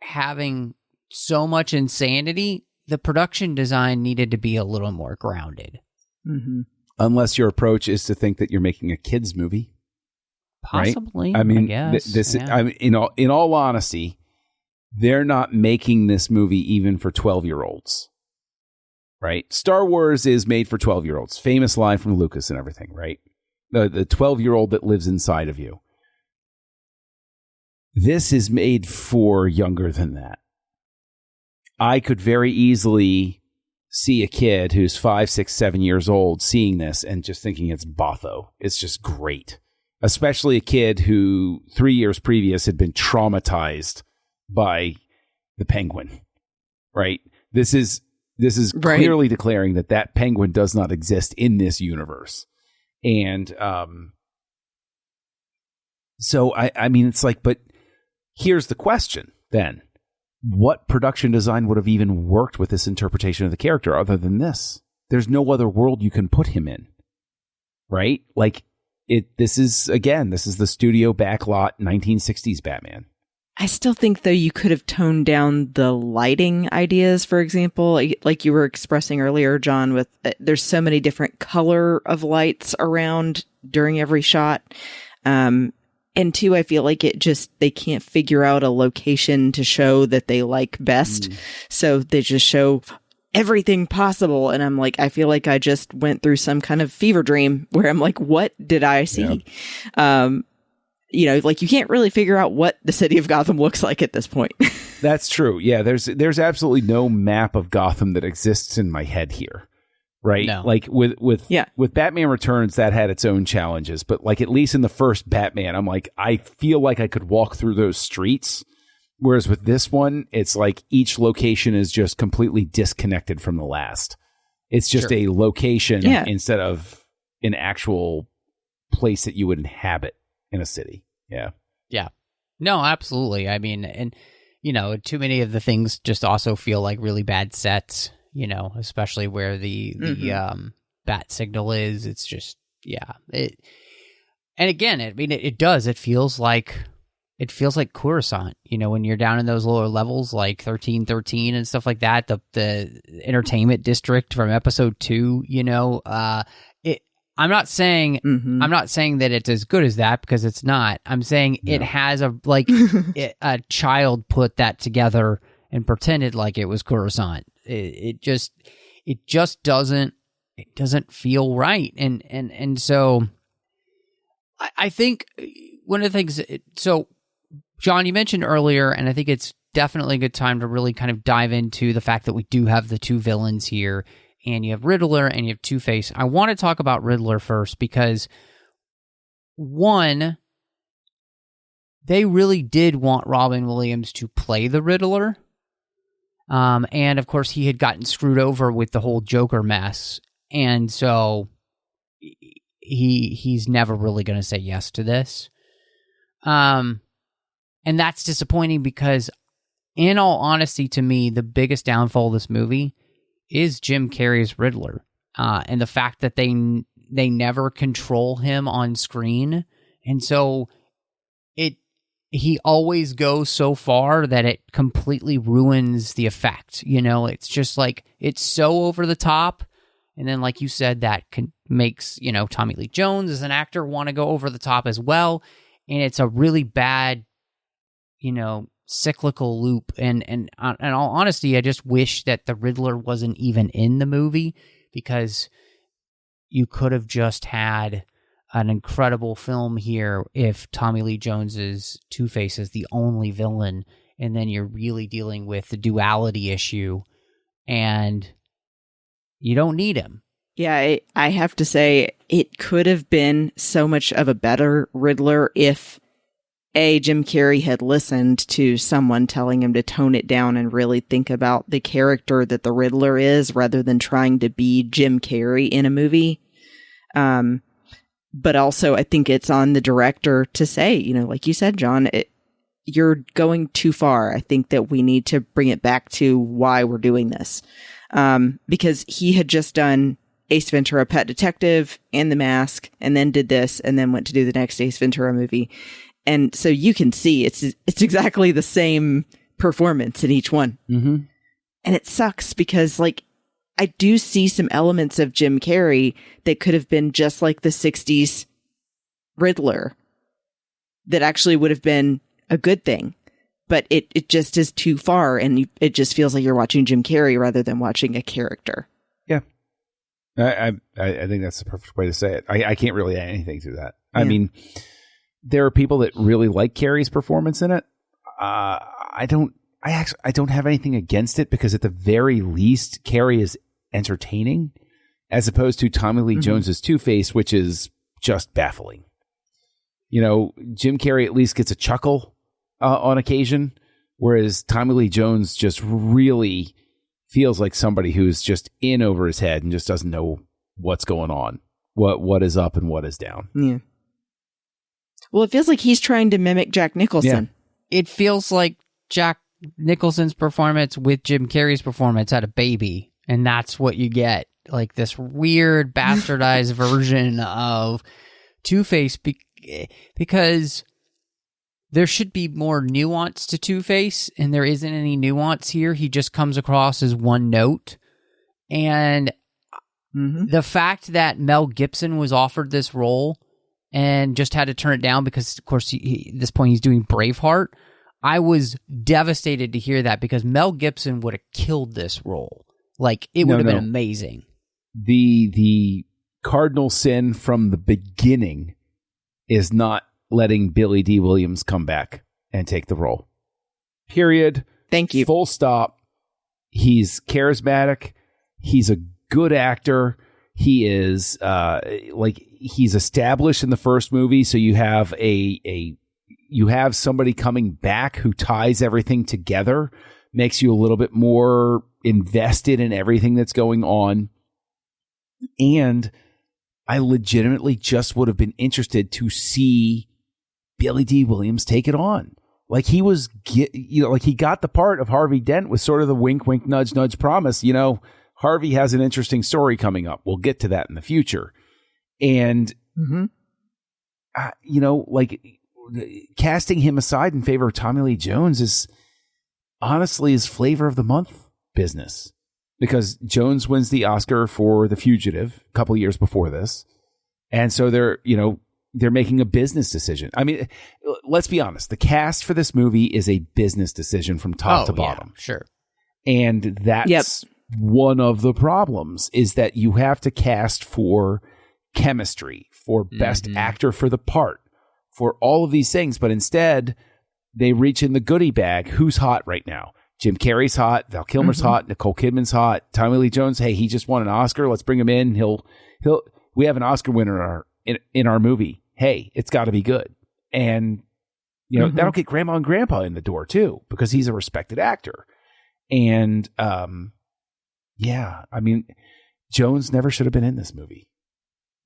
having so much insanity. The production design needed to be a little more grounded. Mm-hmm. Unless your approach is to think that you're making a kids movie. Possibly. Right? I mean, I guess. in all honesty, they're not making this movie even for 12-year-olds, right? Star Wars is made for 12-year-olds. Famous line from Lucas and everything, right? The 12-year-old that lives inside of you. This is made for younger than that. I could very easily see a kid who's 5, 6, 7 years old seeing this and just thinking it's botho. It's just great. Especially a kid who 3 years previous had been traumatized by the Penguin, right? This is right. Clearly declaring that Penguin does not exist in this universe. And so, I mean, it's like, but here's the question then. What production design would have even worked with this interpretation of the character other than this? There's no other world you can put him in, right? Like, this is the studio backlot 1960s Batman. I still think, though, you could have toned down the lighting ideas, for example, like you were expressing earlier, John, with there's so many different color of lights around during every shot. And two, I feel like they can't figure out a location to show that they like best. So they just show everything possible. And I'm like, I feel like I just went through some kind of fever dream where I'm like, what did I see? Yeah. Like you can't really figure out what the city of Gotham looks like at this point. That's true. Yeah, there's absolutely no map of Gotham that exists in my head here, right? No. Like with Batman Returns, that had its own challenges, but like at least in the first Batman, I'm like, I feel like I could walk through those streets. Whereas with this one, it's like each location is just completely disconnected from the last. It's just a location instead of an actual place that you would inhabit in a city. Yeah. Yeah. No, absolutely. I mean, and, too many of the things just also feel like really bad sets, especially where the bat signal is. It's just, and again, I mean, it does. It feels like Coruscant, when you're down in those lower levels, like 1313 and stuff like that, the entertainment district from episode 2, I'm not saying that it's as good as that, because it's not. I'm saying it has a child put that together and pretended like it was Coruscant. It just doesn't feel right. And so I think one of the things, so John, you mentioned earlier, and I think it's definitely a good time to really kind of dive into the fact that we do have the two villains here, and you have Riddler and you have Two-Face. I want to talk about Riddler first because, one, they really did want Robin Williams to play the Riddler. And, of course, he had gotten screwed over with the whole Joker mess. And so he's never really going to say yes to this. And that's disappointing because, in all honesty, to me, the biggest downfall of this movie is Jim Carrey's Riddler, and the fact that they never control him on screen, and so he always goes so far that it completely ruins the effect. It's just like, it's so over the top, and then, like you said, that makes Tommy Lee Jones as an actor want to go over the top as well, and it's a really bad cyclical loop. And in all honesty, I just wish that the Riddler wasn't even in the movie, because you could have just had an incredible film here if Tommy Lee Jones's Two-Face is the only villain, and then you're really dealing with the duality issue, and you don't need him. Yeah, I have to say, it could have been so much of a better Riddler if Jim Carrey had listened to someone telling him to tone it down and really think about the character that the Riddler is, rather than trying to be Jim Carrey in a movie. But also, I think it's on the director to say, like you said, John, you're going too far. I think that we need to bring it back to why we're doing this. Because he had just done Ace Ventura: Pet Detective and The Mask, and then did this, and then went to do the next Ace Ventura movie. And so you can see it's exactly the same performance in each one. Mm-hmm. And it sucks because, I do see some elements of Jim Carrey that could have been just like the 60s Riddler that actually would have been a good thing. But it just is too far, and it just feels like you're watching Jim Carrey rather than watching a character. Yeah. I think that's the perfect way to say it. I can't really add anything to that. Yeah. I mean, there are people that really like Carrey's performance in it. I don't have anything against it, because at the very least, Carrey is entertaining, as opposed to Tommy Lee Jones's Two-Face, which is just baffling. Jim Carrey at least gets a chuckle on occasion, whereas Tommy Lee Jones just really feels like somebody who's just in over his head and just doesn't know what's going on, what is up and what is down. Yeah. Well, it feels like he's trying to mimic Jack Nicholson. Yeah. It feels like Jack Nicholson's performance with Jim Carrey's performance had a baby, and that's what you get. Like this weird bastardized version of Two-Face, because there should be more nuance to Two-Face, and there isn't any nuance here. He just comes across as one note. And the fact that Mel Gibson was offered this role and just had to turn it down because, of course, at this point he's doing Braveheart. I was devastated to hear that, because Mel Gibson would have killed this role. It would have been amazing. The cardinal sin from the beginning is not letting Billy D. Williams come back and take the role. Period. Thank you. Full stop. He's charismatic. He's a good actor. He is he's established in the first movie, so you have you have somebody coming back who ties everything together, makes you a little bit more invested in everything that's going on. And I legitimately just would have been interested to see Billy D. Williams take it on. He was, he got the part of Harvey Dent with sort of the wink, wink, nudge, nudge promise, Harvey has an interesting story coming up. We'll get to that in the future. And, like casting him aside in favor of Tommy Lee Jones is honestly his flavor of the month business, because Jones wins the Oscar for The Fugitive a couple of years before this. And so they're making a business decision. I mean, let's be honest. The cast for this movie is a business decision from top to bottom. Yeah, sure. And that's one of the problems, is that you have to cast for chemistry, for best actor for the part, for all of these things. But instead, they reach in the goodie bag. Who's hot right now? Jim Carrey's hot. Val Kilmer's hot. Nicole Kidman's hot. Tommy Lee Jones. Hey, he just won an Oscar. Let's bring him in. We have an Oscar winner in our movie. Hey, it's got to be good. And, that'll get grandma and grandpa in the door too, because he's a respected actor. And, I mean, Jones never should have been in this movie.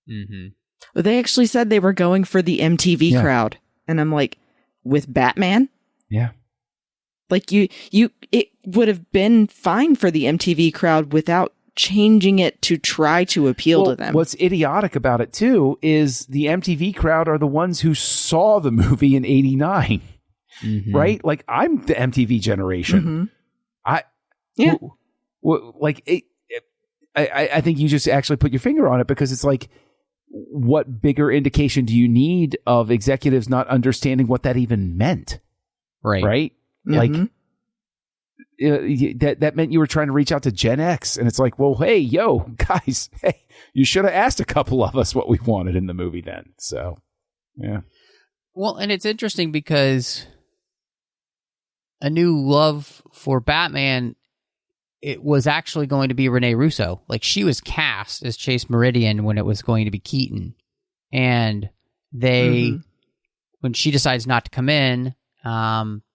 Well, they actually said they were going for the MTV crowd. And I'm like, with Batman? Yeah. Like it would have been fine for the MTV crowd without changing it to try to appeal to them. What's idiotic about it too is the MTV crowd are the ones who saw the movie in '89, right? Like, I'm the MTV generation. I think you just actually put your finger on it, because it's like, what bigger indication do you need of executives not understanding what that even meant? Right? Like, that meant you were trying to reach out to Gen X, and it's like, well, hey, guys, hey, you should have asked a couple of us what we wanted in the movie then. So, yeah. Well, and it's interesting because a new love for Batman, it was actually going to be Rene Russo. Like, she was cast as Chase Meridian when it was going to be Keaton. And they, when she decides not to come in,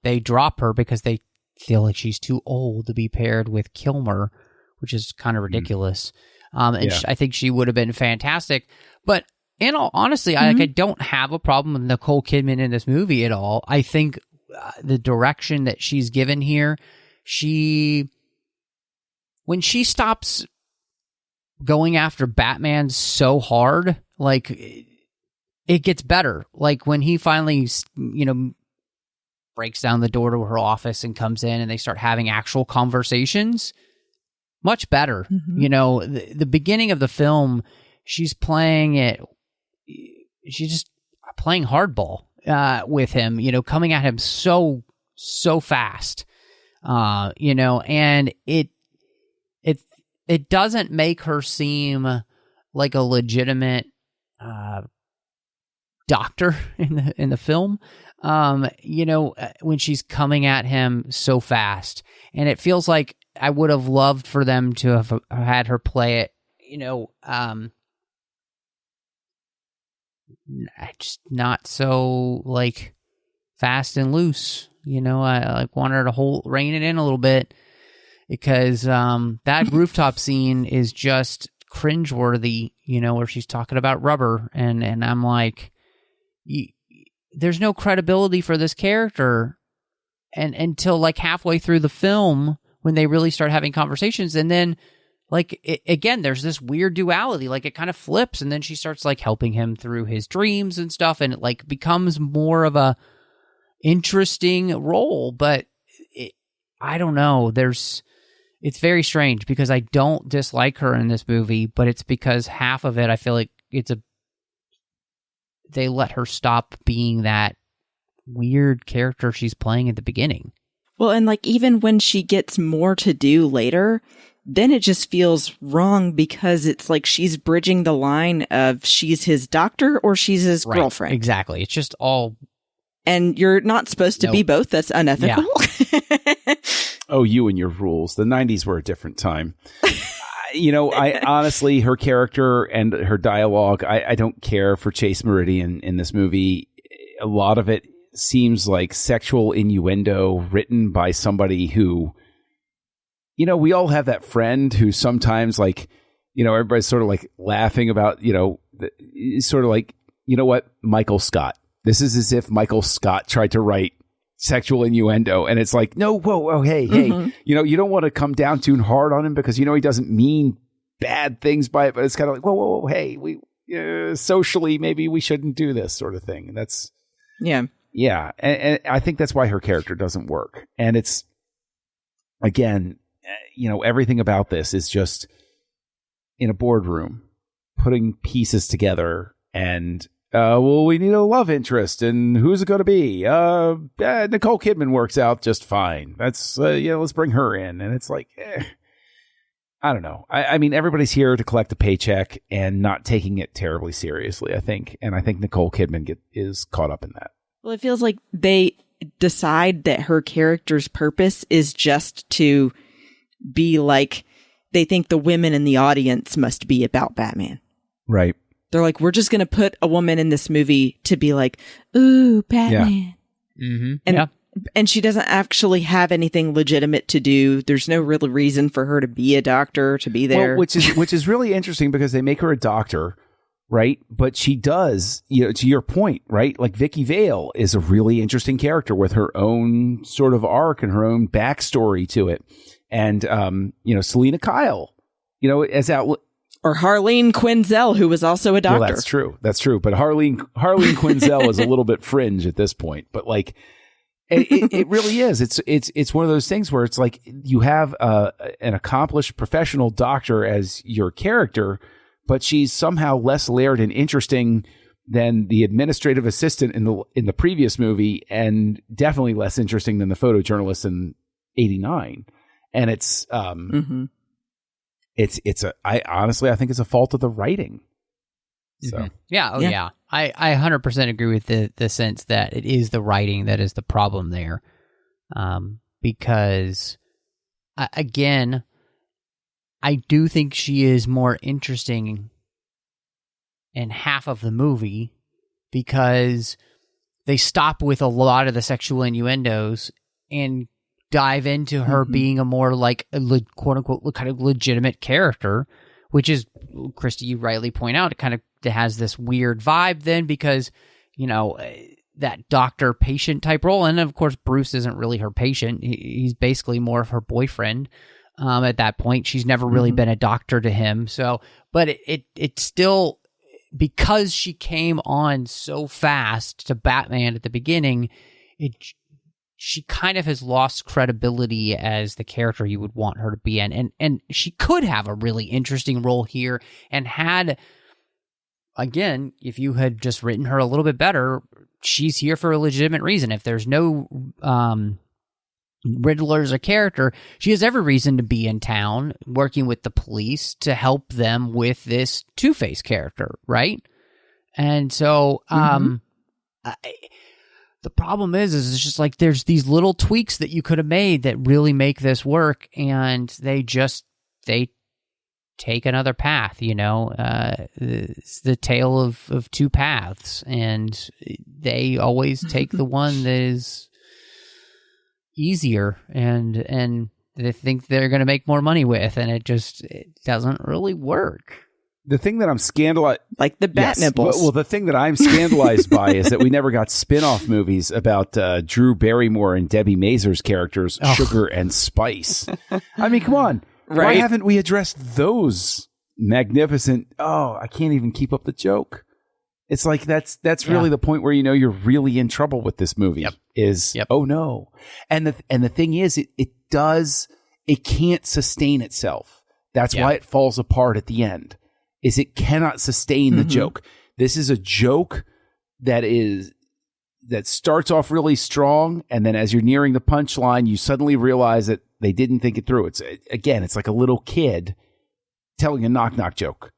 they drop her because they feel like she's too old to be paired with Kilmer, which is kind of ridiculous. I think she would have been fantastic. But in all honesty, I don't have a problem with Nicole Kidman in this movie at all. I think the direction that she's given here, when she stops going after Batman so hard, like, it gets better. Like, when he finally, breaks down the door to her office and comes in and they start having actual conversations, much better. The beginning of the film, she's playing just playing hardball with him, coming at him so fast, and it doesn't make her seem like a legitimate doctor in the film. When she's coming at him so fast, and it feels like I would have loved for them to have had her play it, just not so like fast and loose. I wanted her to rein it in a little bit, because that rooftop scene is just cringeworthy. Where she's talking about rubber, and I'm like, there's no credibility for this character, and until like halfway through the film, when they really start having conversations. And then, like, again, there's this weird duality. Like, it kind of flips, and then she starts like helping him through his dreams and stuff, and it like becomes more of a interesting role. But I don't know. It's very strange, because I don't dislike her in this movie, but it's because half of it, I feel like they let her stop being that weird character she's playing at the beginning. Well, and like, even when she gets more to do later, then it just feels wrong, because it's like she's bridging the line of she's his doctor or she's his girlfriend. Exactly. It's just all... And you're not supposed to be both. That's unethical. Yeah. Oh, you and your rules. The 90s were a different time. I honestly, her character and her dialogue, I don't care for Chase Meridian in this movie. A lot of it seems like sexual innuendo written by somebody who, we all have that friend who sometimes, like, everybody's sort of like laughing about, sort of like, Michael Scott. This is as if Michael Scott tried to write sexual innuendo, and it's like, no, whoa, hey, you don't want to come down too hard on him because he doesn't mean bad things by it, but it's kind of like, whoa, hey, we socially maybe we shouldn't do this sort of thing. And that's and I think that's why her character doesn't work. And it's, again, everything about this is just in a boardroom putting pieces together, and we need a love interest, and who's it going to be? Nicole Kidman works out just fine. That's let's bring her in. And it's like, I don't know. I mean, everybody's here to collect a paycheck and not taking it terribly seriously, I think. And I think Nicole Kidman is caught up in that. Well, it feels like they decide that her character's purpose is just to be like, they think the women in the audience must be about Batman. Right. They're like, we're just going to put a woman in this movie to be like, ooh, Batman. Yeah. Mm-hmm. And she doesn't actually have anything legitimate to do. There's no real reason for her to be a doctor, to be there. Well, which is really interesting because they make her a doctor, right? But she does, to your point, right? Like Vicky Vale is a really interesting character with her own sort of arc and her own backstory to it. And, Selena Kyle, as out. Or Harleen Quinzel, who was also a doctor. Well, that's true. That's true. But Harleen Quinzel is a little bit fringe at this point. But like, it really is. It's one of those things where it's like you have an accomplished professional doctor as your character, but she's somehow less layered and interesting than the administrative assistant in the previous movie, and definitely less interesting than the photojournalist in '89. And it's I honestly think it's a fault of the writing. So mm-hmm. I 100% agree with the sense that it is the writing that is the problem there, because again, I do think she is more interesting in half of the movie because they stop with a lot of the sexual innuendos and dive into her being a more like a quote unquote kind of legitimate character, which is, Christy, you rightly point out, it kind of has this weird vibe then because, that doctor patient type role. And of course, Bruce isn't really her patient. He's basically more of her boyfriend. At that point, she's never really been a doctor to him. So, but it still, because she came on so fast to Batman at the beginning, she kind of has lost credibility as the character you would want her to be in. And she could have a really interesting role here and had, again, if you had just written her a little bit better, she's here for a legitimate reason. If there's no Riddler as a character, she has every reason to be in town working with the police to help them with this Two-Face character, right? And so the problem is it's just like there's these little tweaks that you could have made that really make this work, and they take another path, it's the tale of two paths, and they always take the one that is easier and they think they're going to make more money with, and it doesn't really work. The thing that I'm scandalized... Like the Bat Nipples. Well, the thing that I'm scandalized by is that we never got spin-off movies about Drew Barrymore and Debbie Mazur's characters, Sugar and Spice. I mean, come on. Right? Why haven't we addressed those magnificent... Oh, I can't even keep up the joke. It's like that's really the point where you're really in trouble with this movie. Oh no. And the thing is, it can't sustain itself. That's why it falls apart at the end. Is it cannot sustain the joke. This is a joke that starts off really strong, and then as you're nearing the punchline, you suddenly realize that they didn't think it through. It's like a little kid telling a knock-knock joke.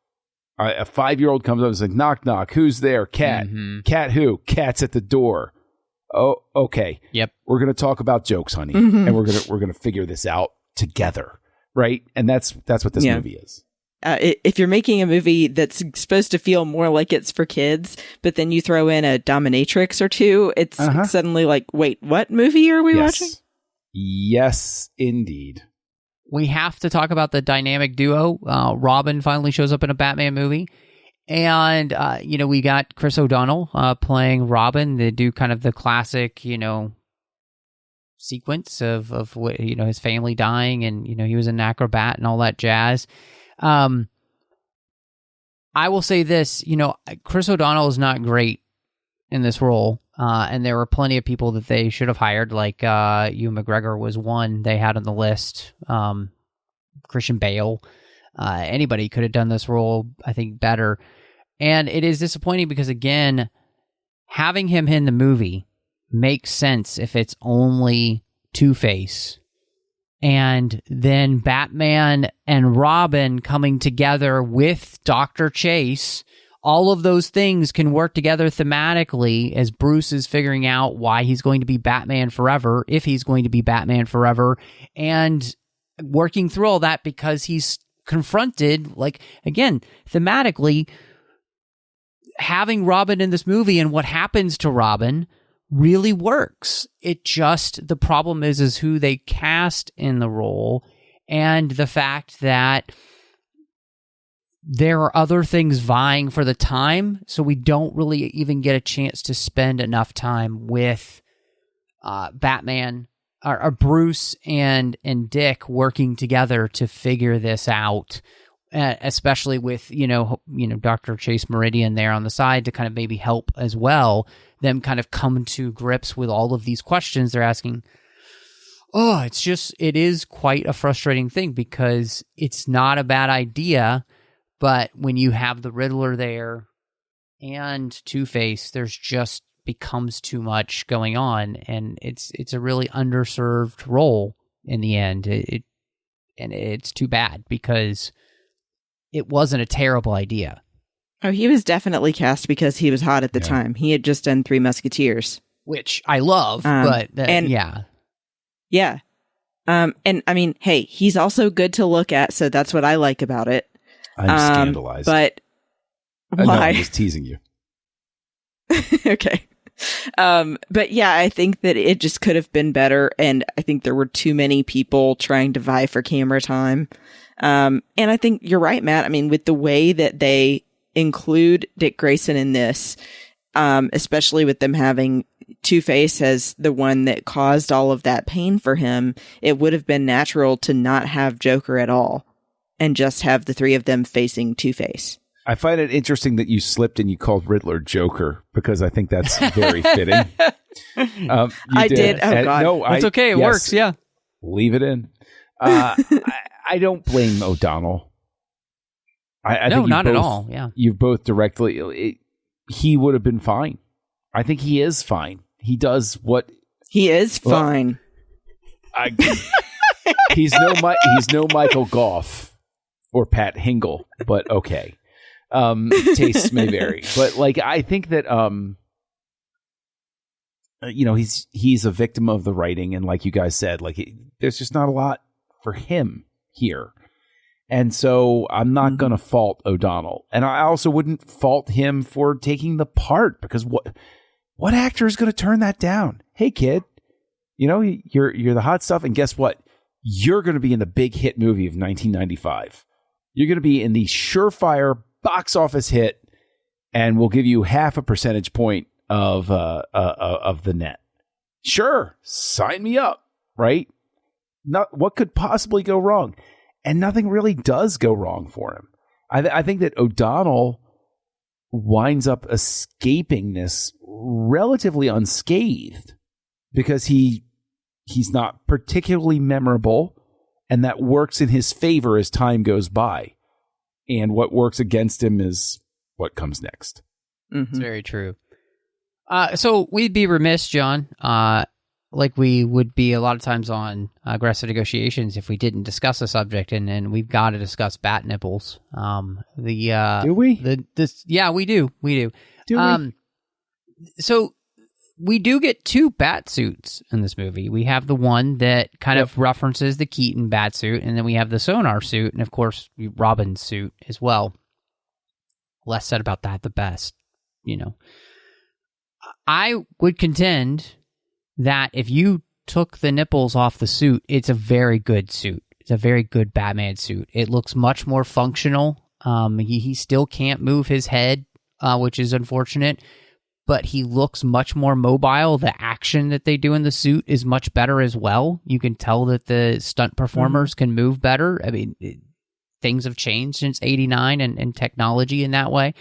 A 5-year-old comes up and says, knock, knock, who's there? Cat. Cat who? Cat's at the door. Oh, okay. Yep. We're going to talk about jokes, honey, and we're going to figure this out together, right? And that's what this movie is. If you're making a movie that's supposed to feel more like it's for kids, but then you throw in a dominatrix or two, it's suddenly like, wait, what movie are we watching? Yes, indeed. We have to talk about the dynamic duo. Robin finally shows up in a Batman movie. And, we got Chris O'Donnell playing Robin. They do kind of the classic, sequence of what, his family dying, and he was an acrobat and all that jazz. I will say this, Chris O'Donnell is not great in this role, and there were plenty of people that they should have hired, like Ewan McGregor was one they had on the list, Christian Bale. Anybody could have done this role, I think, better. And it is disappointing because, again, having him in the movie makes sense if it's only Two-Face. And then Batman and Robin coming together with Dr. Chase, all of those things can work together thematically as Bruce is figuring out why he's going to be Batman forever, if he's going to be Batman forever, and working through all that because he's confronted, like, again, thematically, having Robin in this movie and what happens to Robin really works. It just, the problem is who they cast in the role, and the fact that there are other things vying for the time, so we don't really even get a chance to spend enough time with Batman or Bruce and Dick working together to figure this out, especially with Dr. Chase Meridian there on the side to kind of maybe help as well, them kind of come to grips with all of these questions they're asking. It is quite a frustrating thing because it's not a bad idea, but when you have the Riddler there and Two-Face, there's just becomes too much going on, and it's a really underserved role in the end. And it's too bad because it wasn't a terrible idea. Oh, he was definitely cast because he was hot at the time. He had just done Three Musketeers, which I love, but yeah. And I mean, hey, he's also good to look at, so that's what I like about it. I'm scandalized. But why? No, I'm just teasing you. Okay. But yeah, I think that it just could have been better, and I think there were too many people trying to vie for camera time. And I think you're right, Matt. I mean, with the way that they include Dick Grayson in this, especially with them having Two-Face as the one that caused all of that pain for him, it would have been natural to not have Joker at all and just have the three of them facing Two-Face. I find it interesting that you slipped and you called Riddler Joker because I think that's very fitting. I did. Oh, God. No, it's okay. It works. Yeah. Leave it in. I don't blame O'Donnell. I no, think not at all. Yeah. You've both directly, he would have been fine. I think he is fine. He does what he is fine. He's no Michael Goff or Pat Hingle, but okay. Tastes may vary, but like I think that he's a victim of the writing, and like you guys said, like there's just not a lot for him here, and so I'm not going to fault O'Donnell, and I also wouldn't fault him for taking the part because what actor is going to turn that down? Hey kid, you're the hot stuff, and guess what? You're going to be in the big hit movie of 1995. You're going to be in the surefire box office hit, and we'll give you 0.5 percentage point of the net. Sure, sign me up, right? Not what could possibly go wrong, and nothing really does go wrong for him. I think that O'Donnell winds up escaping this relatively unscathed because he's not particularly memorable, and that works in his favor as time goes by. And what works against him is what comes next. Mm-hmm. It's very true. So we'd be remiss, John, like we would be a lot of times on Aggressive Negotiations if we didn't discuss the subject, and we've got to discuss Bat Nipples. Do we? Yeah, we do. We do. Do we? So we do get two bat suits in this movie. We have the one that kind of references the Keaton bat suit, and then we have the Sonar suit, and of course, Robin's suit as well. Less said about that, the best, I would contend that if you took the nipples off the suit, it's a very good suit. It's a very good Batman suit. It looks much more functional. He still can't move his head, which is unfortunate. but he looks much more mobile. The action that they do in the suit is much better as well. You can tell that the stunt performers can move better. I mean, things have changed since 89 and technology in that way.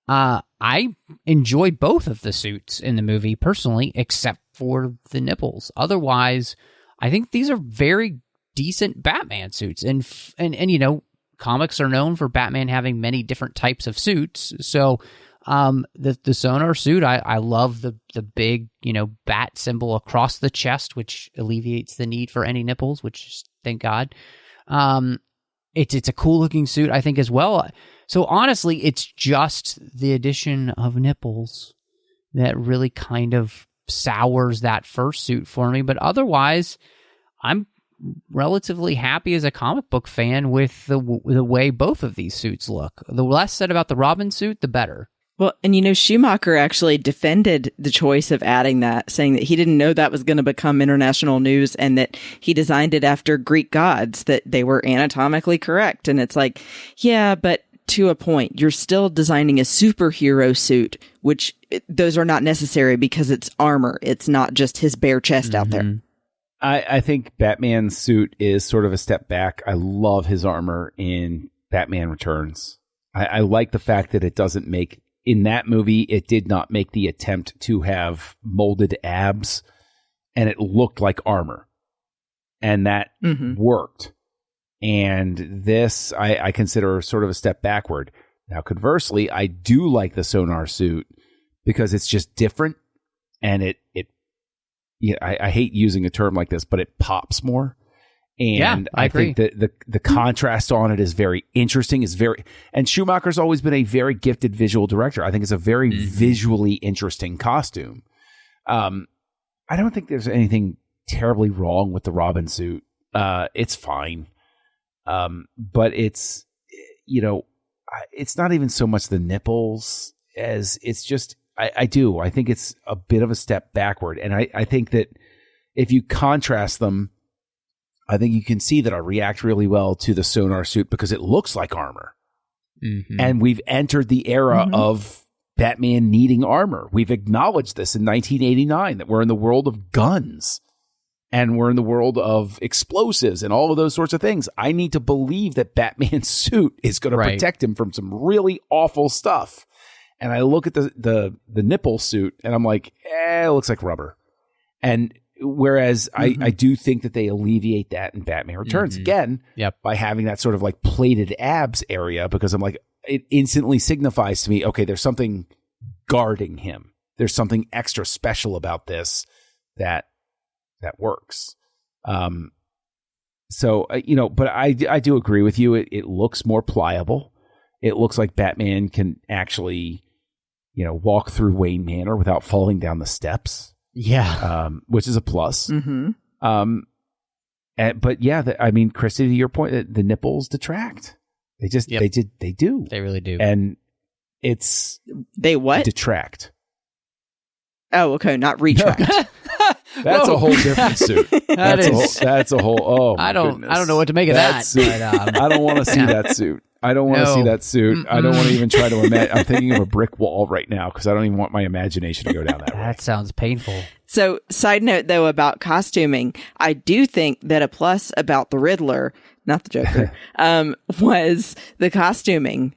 I enjoy both of the suits in the movie personally, except for the nipples. Otherwise, I think these are very decent Batman suits. And you know, comics are known for Batman having many different types of suits. So the sonar suit, I love the big, you know, bat symbol across the chest, which alleviates the need for any nipples, which thank God. It's a cool looking suit, I think, as well. So honestly, it's just the addition of nipples that really kind of sours that first suit for me. But otherwise, I'm relatively happy as a comic book fan with the way both of these suits look. The less said about the Robin suit, the better. Well, and you know, Schumacher actually defended the choice of adding that, saying that he didn't know that was going to become international news and that he designed it after Greek gods, that they were anatomically correct. And it's like, yeah, but to a point, you're still designing a superhero suit, which those are not necessary because it's armor. It's not just his bare chest out there. I think Batman's suit is sort of a step back. I love his armor in Batman Returns. I like the fact that it doesn't make... In that movie, it did not make the attempt to have molded abs, and it looked like armor. And that worked. And this, I consider sort of a step backward. Now, conversely, I do like the sonar suit because it's just different, and I hate using a term like this, but it pops more. And I think that the contrast on it is very interesting. And Schumacher's always been a very gifted visual director. I think it's a very visually interesting costume. I don't think there's anything terribly wrong with the Robin suit. It's fine. But it's, you know, it's not even so much the nipples as it's just, I think it's a bit of a step backward. And I think that if you contrast them, I think you can see that I react really well to the sonar suit because it looks like armor. And we've entered the era of Batman needing armor. We've acknowledged this in 1989, that we're in the world of guns and we're in the world of explosives and all of those sorts of things. I need to believe that Batman's suit is going to protect him from some really awful stuff. And I look at the nipple suit and I'm like, it looks like rubber. And whereas I do think that they alleviate that in Batman Returns again by having that sort of like plated abs area, because I'm like, it instantly signifies to me, okay, there's something guarding him. There's something extra special about this that works. So, you know, but I do agree with you. It looks more pliable. It looks like Batman can actually, you know, walk through Wayne Manor without falling down the steps. Yeah. Which is a plus. But yeah, I mean, Christy, to your point, the nipples detract. They just, they do. They really do. And it's... They what? Detract. Oh, okay. Not retract. That's a whole different suit. That's a whole, I don't know what to make of that. But, I don't want to see that suit. I don't want to see that suit. I don't want to even try to imagine. I'm thinking of a brick wall right now because I don't even want my imagination to go down that way. That sounds painful. So, side note, though, about costuming, I do think that a plus about the Riddler, not the Joker, was the costuming.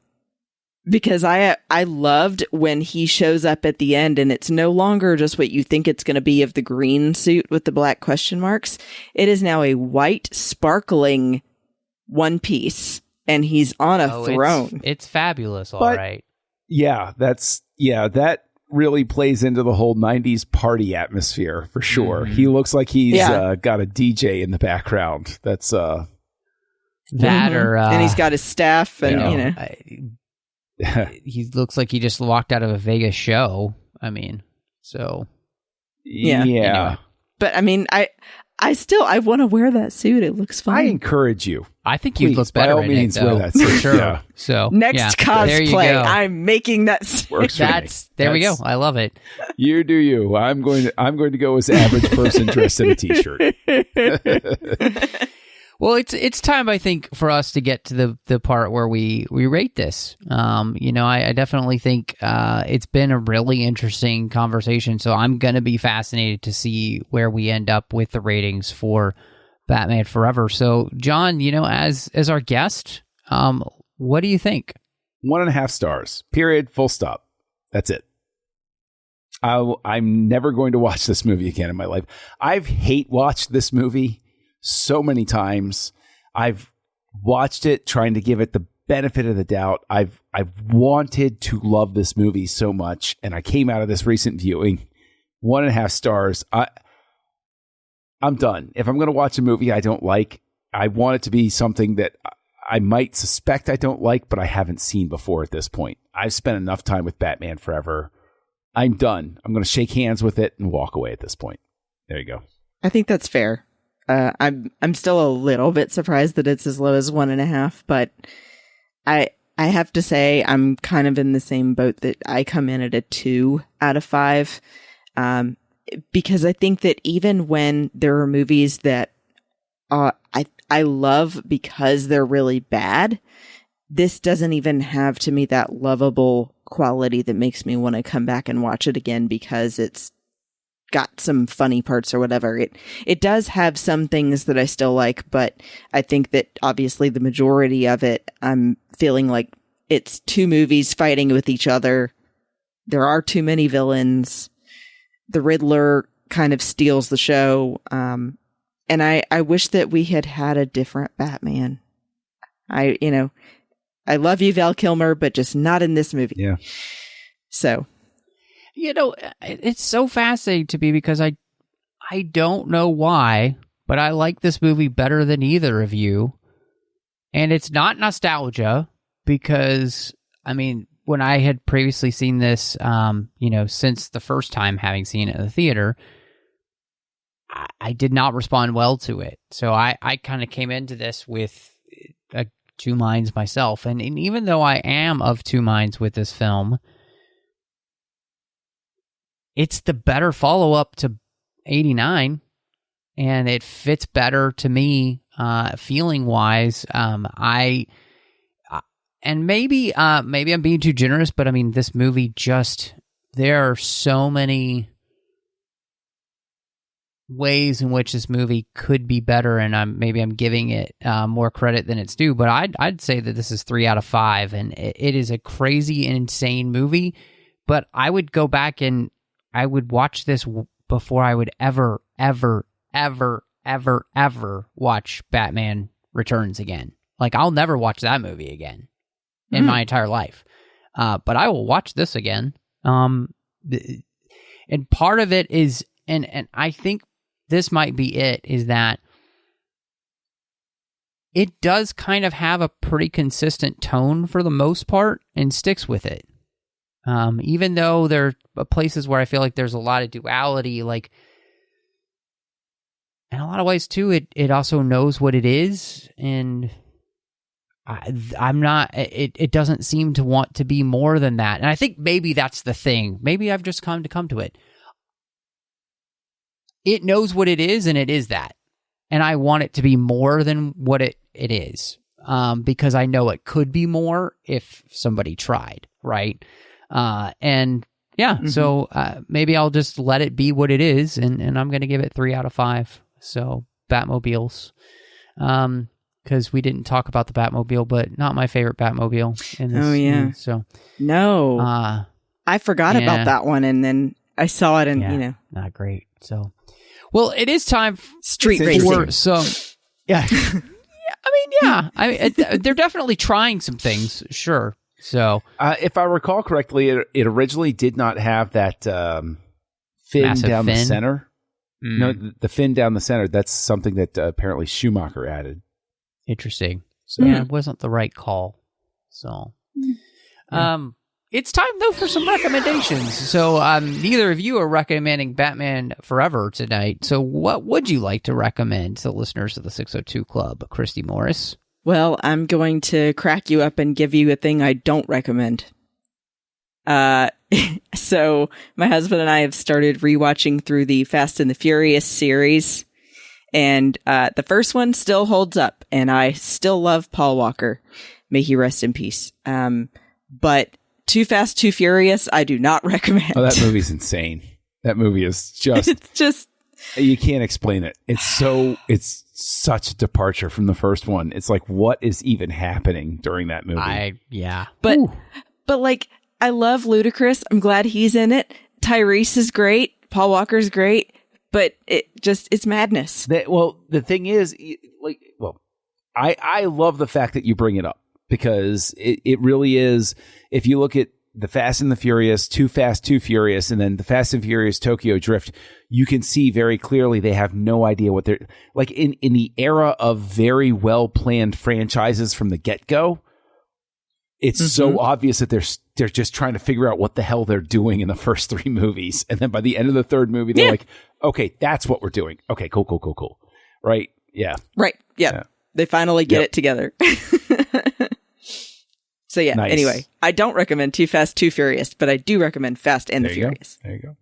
Because I loved when he shows up at the end and it's no longer just what you think it's going to be of the green suit with the black question marks. It is now a white, sparkling one piece. And he's on a throne. It's fabulous, all right. Yeah, that really plays into the whole 90s party atmosphere for sure. He looks like he's got a DJ in the background. That's or and he's got his staff and he looks like he just walked out of a Vegas show. I mean, so yeah. But I mean, I want to wear that suit. It looks fun. I encourage you. I think you look better in it, though. Wear that suit. For sure. Yeah. So next cosplay, I'm making that suit. There we go. I love it. You do you. I'm going to go as average person dressed in a t-shirt. Well, it's time, I think, for us to get to the part where we rate this. I definitely think it's been a really interesting conversation, so I'm going to be fascinated to see where we end up with the ratings for Batman Forever. So, John, as our guest, what do you think? 1.5 stars. Period. Full stop. That's it. I'm never going to watch this movie again in my life. I've hate watched this movie so many times. I've watched it trying to give it the benefit of the doubt. I've wanted to love this movie so much, and I came out of this recent viewing 1.5 stars. I'm done. If I'm going to watch a movie I don't like, I want it to be something that I might suspect I don't like, but I haven't seen before at this point. I've spent enough time with Batman Forever. I'm done. I'm going to shake hands with it and walk away at this point. There you go. I think that's fair. I'm still a little bit surprised that it's as low as 1.5, but I have to say I'm kind of in the same boat that I come in at a 2 out of 5. Because I think that even when there are movies that I love because they're really bad, this doesn't even have to me that lovable quality that makes me want to come back and watch it again because it's got some funny parts or whatever. It does have some things that I still like, but I think that obviously the majority of it, I'm feeling like it's two movies fighting with each other. There are too many villains. The Riddler kind of steals the show. And I wish that we had a different Batman. I love you, Val Kilmer, but just not in this movie. Yeah. So, it's so fascinating to me because I don't know why, but I like this movie better than either of you. And it's not nostalgia because, when I had previously seen this, since the first time having seen it in the theater, I did not respond well to it. So I kind of came into this with two minds myself. And even though I am of two minds with this film, it's the better follow-up to 89, and it fits better to me feeling-wise. And maybe I'm being too generous, but this movie there are so many ways in which this movie could be better, and I'm giving it more credit than it's due. But I'd say that this is 3 out of 5, and it is a crazy and insane movie. But I would go back and I would watch this before I would ever watch Batman Returns again. Like, I'll never watch that movie again in my entire life. But I will watch this again. And part of it is, and I think this might be it, is that it does kind of have a pretty consistent tone for the most part and sticks with it. Even though there are places where I feel like there's a lot of duality, like, in a lot of ways too, it also knows what it is, and I'm not, it doesn't seem to want to be more than that. And I think maybe that's the thing. Maybe I've just come to it. It knows what it is, and it is that. And I want it to be more than what it is, because I know it could be more if somebody tried, right? So maybe I'll just let it be what it is, and I'm going to give it 3 out of 5. So, Batmobiles. Because we didn't talk about the Batmobile, but not my favorite Batmobile in this movie, so. No. I forgot about that one, and then I saw it, and, Not great, so. Well, it is time street racing. So, yeah. They're definitely trying some things, sure. So, if I recall correctly, it originally did not have that fin down the center. No, the fin down the center. That's something that apparently Schumacher added. Interesting. So, it wasn't the right call. So, it's time though for some recommendations. So, neither of you are recommending Batman Forever tonight. So, what would you like to recommend to the listeners of the 602 Club, Christy Morris? Well, I'm going to crack you up and give you a thing I don't recommend. So my husband and I have started rewatching through the Fast and the Furious series. And the first one still holds up, and I still love Paul Walker. May he rest in peace. But Too Fast, Too Furious, I do not recommend. Oh, that movie's insane. That movie is just... It's just... You can't explain it. It's such a departure from the first one. It's like, what is even happening during that movie? But like, I love Ludacris. I'm glad he's in it. Tyrese is great. Paul Walker's great. But it's madness. The thing is, I love the fact that you bring it up, because it really is. If you look at the Fast and the Furious, Too Fast, Too Furious, and then the Fast and Furious Tokyo Drift, you can see very clearly they have no idea what they're like in the era of very well planned franchises from the get go. It's so obvious that they're just trying to figure out what the hell they're doing in the first three movies, and then by the end of the third movie, they're like, "Okay, that's what we're doing. Okay, cool, right? Yeah, right. Yeah. They finally get it together." So yeah. Nice. Anyway, I don't recommend Too Fast, Too Furious, but I do recommend Fast and the Furious. There you go.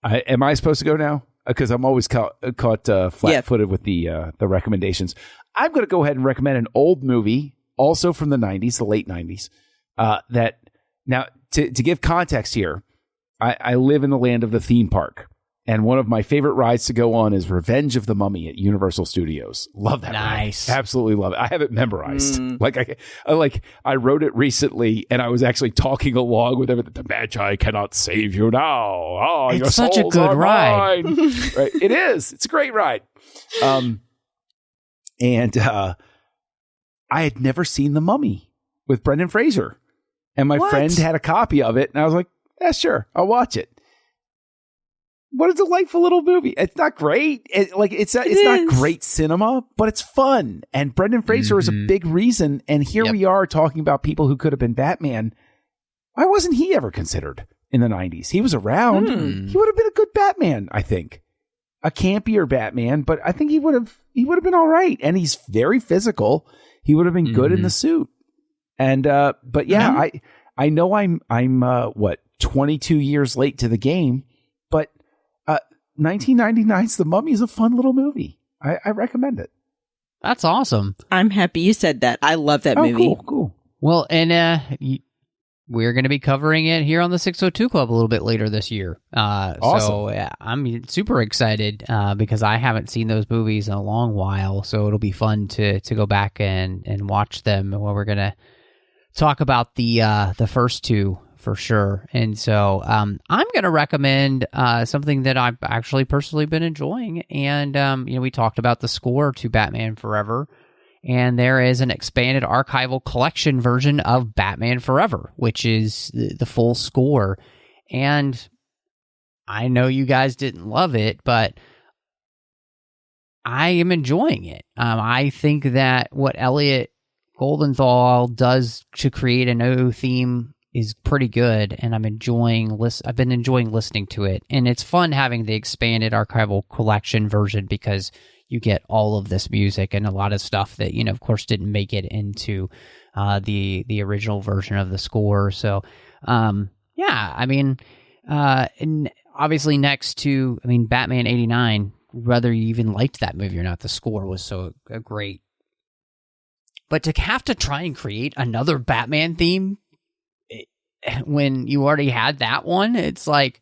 Am I supposed to go now? Because I'm always caught flat-footed with the recommendations. I'm going to go ahead and recommend an old movie, also from the 90s, the late 90s. That now to give context here, I live in the land of the theme park, and one of my favorite rides to go on is Revenge of the Mummy at Universal Studios. Love that. Nice. Ride. Absolutely love it. I have it memorized. I wrote it recently, and I was actually talking along with it. The Magi cannot save you now. Oh, it's such a good ride. Right? It is. It's a great ride. I had never seen The Mummy with Brendan Fraser, and my friend had a copy of it, and I was like, "Yeah, sure, I'll watch it." What a delightful little movie. It's not great. It's not great cinema, but it's fun. And Brendan Fraser is a big reason. And here we are talking about people who could have been Batman. Why wasn't he ever considered in the 90s? He was around. He would have been a good Batman, I think. A campier Batman, but I think he would have been all right. And he's very physical. He would have been good in the suit. And but yeah, I know I'm 22 years late to the game, but 1999's The Mummy is a fun little movie. I recommend it. That's awesome. I'm happy you said that. I love that movie. Cool. Well, and we're going to be covering it here on the 602 Club a little bit later this year. Awesome. So I'm super excited because I haven't seen those movies in a long while. So it'll be fun to go back and watch them. Well, we're going to talk about the first two for sure. And so I'm going to recommend something that I've actually personally been enjoying. And, we talked about the score to Batman Forever. And there is an expanded archival collection version of Batman Forever, which is the full score. And I know you guys didn't love it, but I am enjoying it. I think that what Elliot Goldenthal does to create a new theme is pretty good, and I've been enjoying listening to it. And it's fun having the expanded archival collection version because you get all of this music and a lot of stuff that, of course, didn't make it into the original version of the score. So, and obviously next to, Batman 89, whether you even liked that movie or not, the score was so great. But to have to try and create another Batman theme when you already had that one, it's like,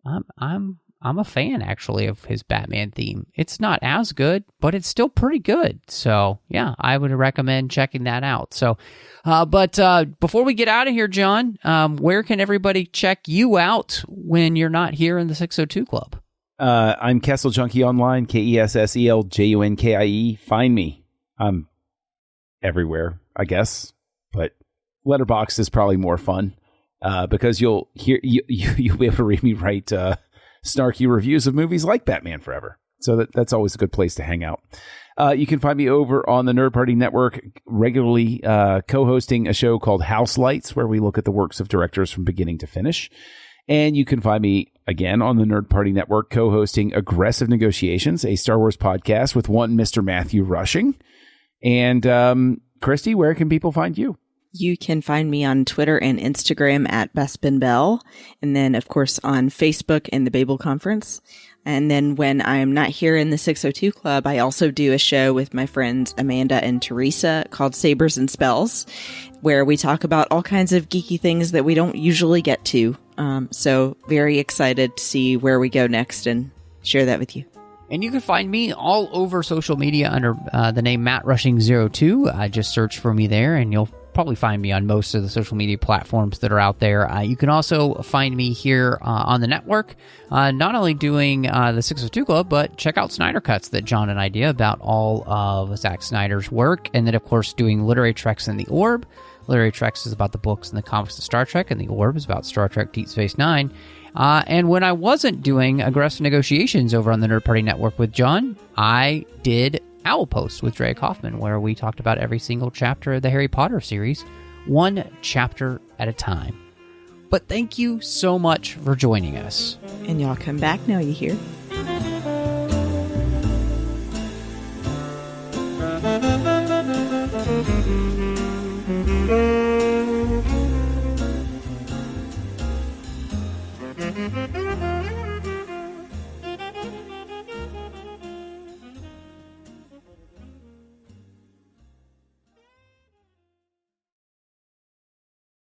I'm a fan, actually, of his Batman theme. It's not as good, but it's still pretty good. So, yeah, I would recommend checking that out. So, but before we get out of here, John, where can everybody check you out when you're not here in the 602 Club? I'm Kessel Junkie online, KESSELJUNKIE. Find me. I'm everywhere, I guess, but Letterboxd is probably more fun because you'll be able to read me write snarky reviews of movies like Batman Forever. So that's always a good place to hang out. You can find me over on the Nerd Party Network, regularly co-hosting a show called House Lights, where we look at the works of directors from beginning to finish. And you can find me, again, on the Nerd Party Network, co-hosting Aggressive Negotiations, a Star Wars podcast with one Mr. Matthew Rushing. And Christy, where can people find you? You can find me on Twitter and Instagram at Bespin Bell. And then, of course, on Facebook and the Babel Conference. And then when I'm not here in the 602 Club, I also do a show with my friends Amanda and Teresa called Sabers and Spells, where we talk about all kinds of geeky things that we don't usually get to. So very excited to see where we go next and share that with you. And you can find me all over social media under the name MattRushing02. Just search for me there, and you'll probably find me on most of the social media platforms that are out there. You can also find me here on the network, not only doing the 602 Club, but check out Snyder Cuts that John and I do about all of Zack Snyder's work. And then, of course, doing Literary Treks in the Orb. Literary Treks is about the books and the comics of Star Trek, and the Orb is about Star Trek Deep Space Nine. And when I wasn't doing Aggressive Negotiations over on the Nerd Party Network with John, I did Owl Post with Dre Kaufman, where we talked about every single chapter of the Harry Potter series, one chapter at a time. But thank you so much for joining us. And y'all come back now, you hear?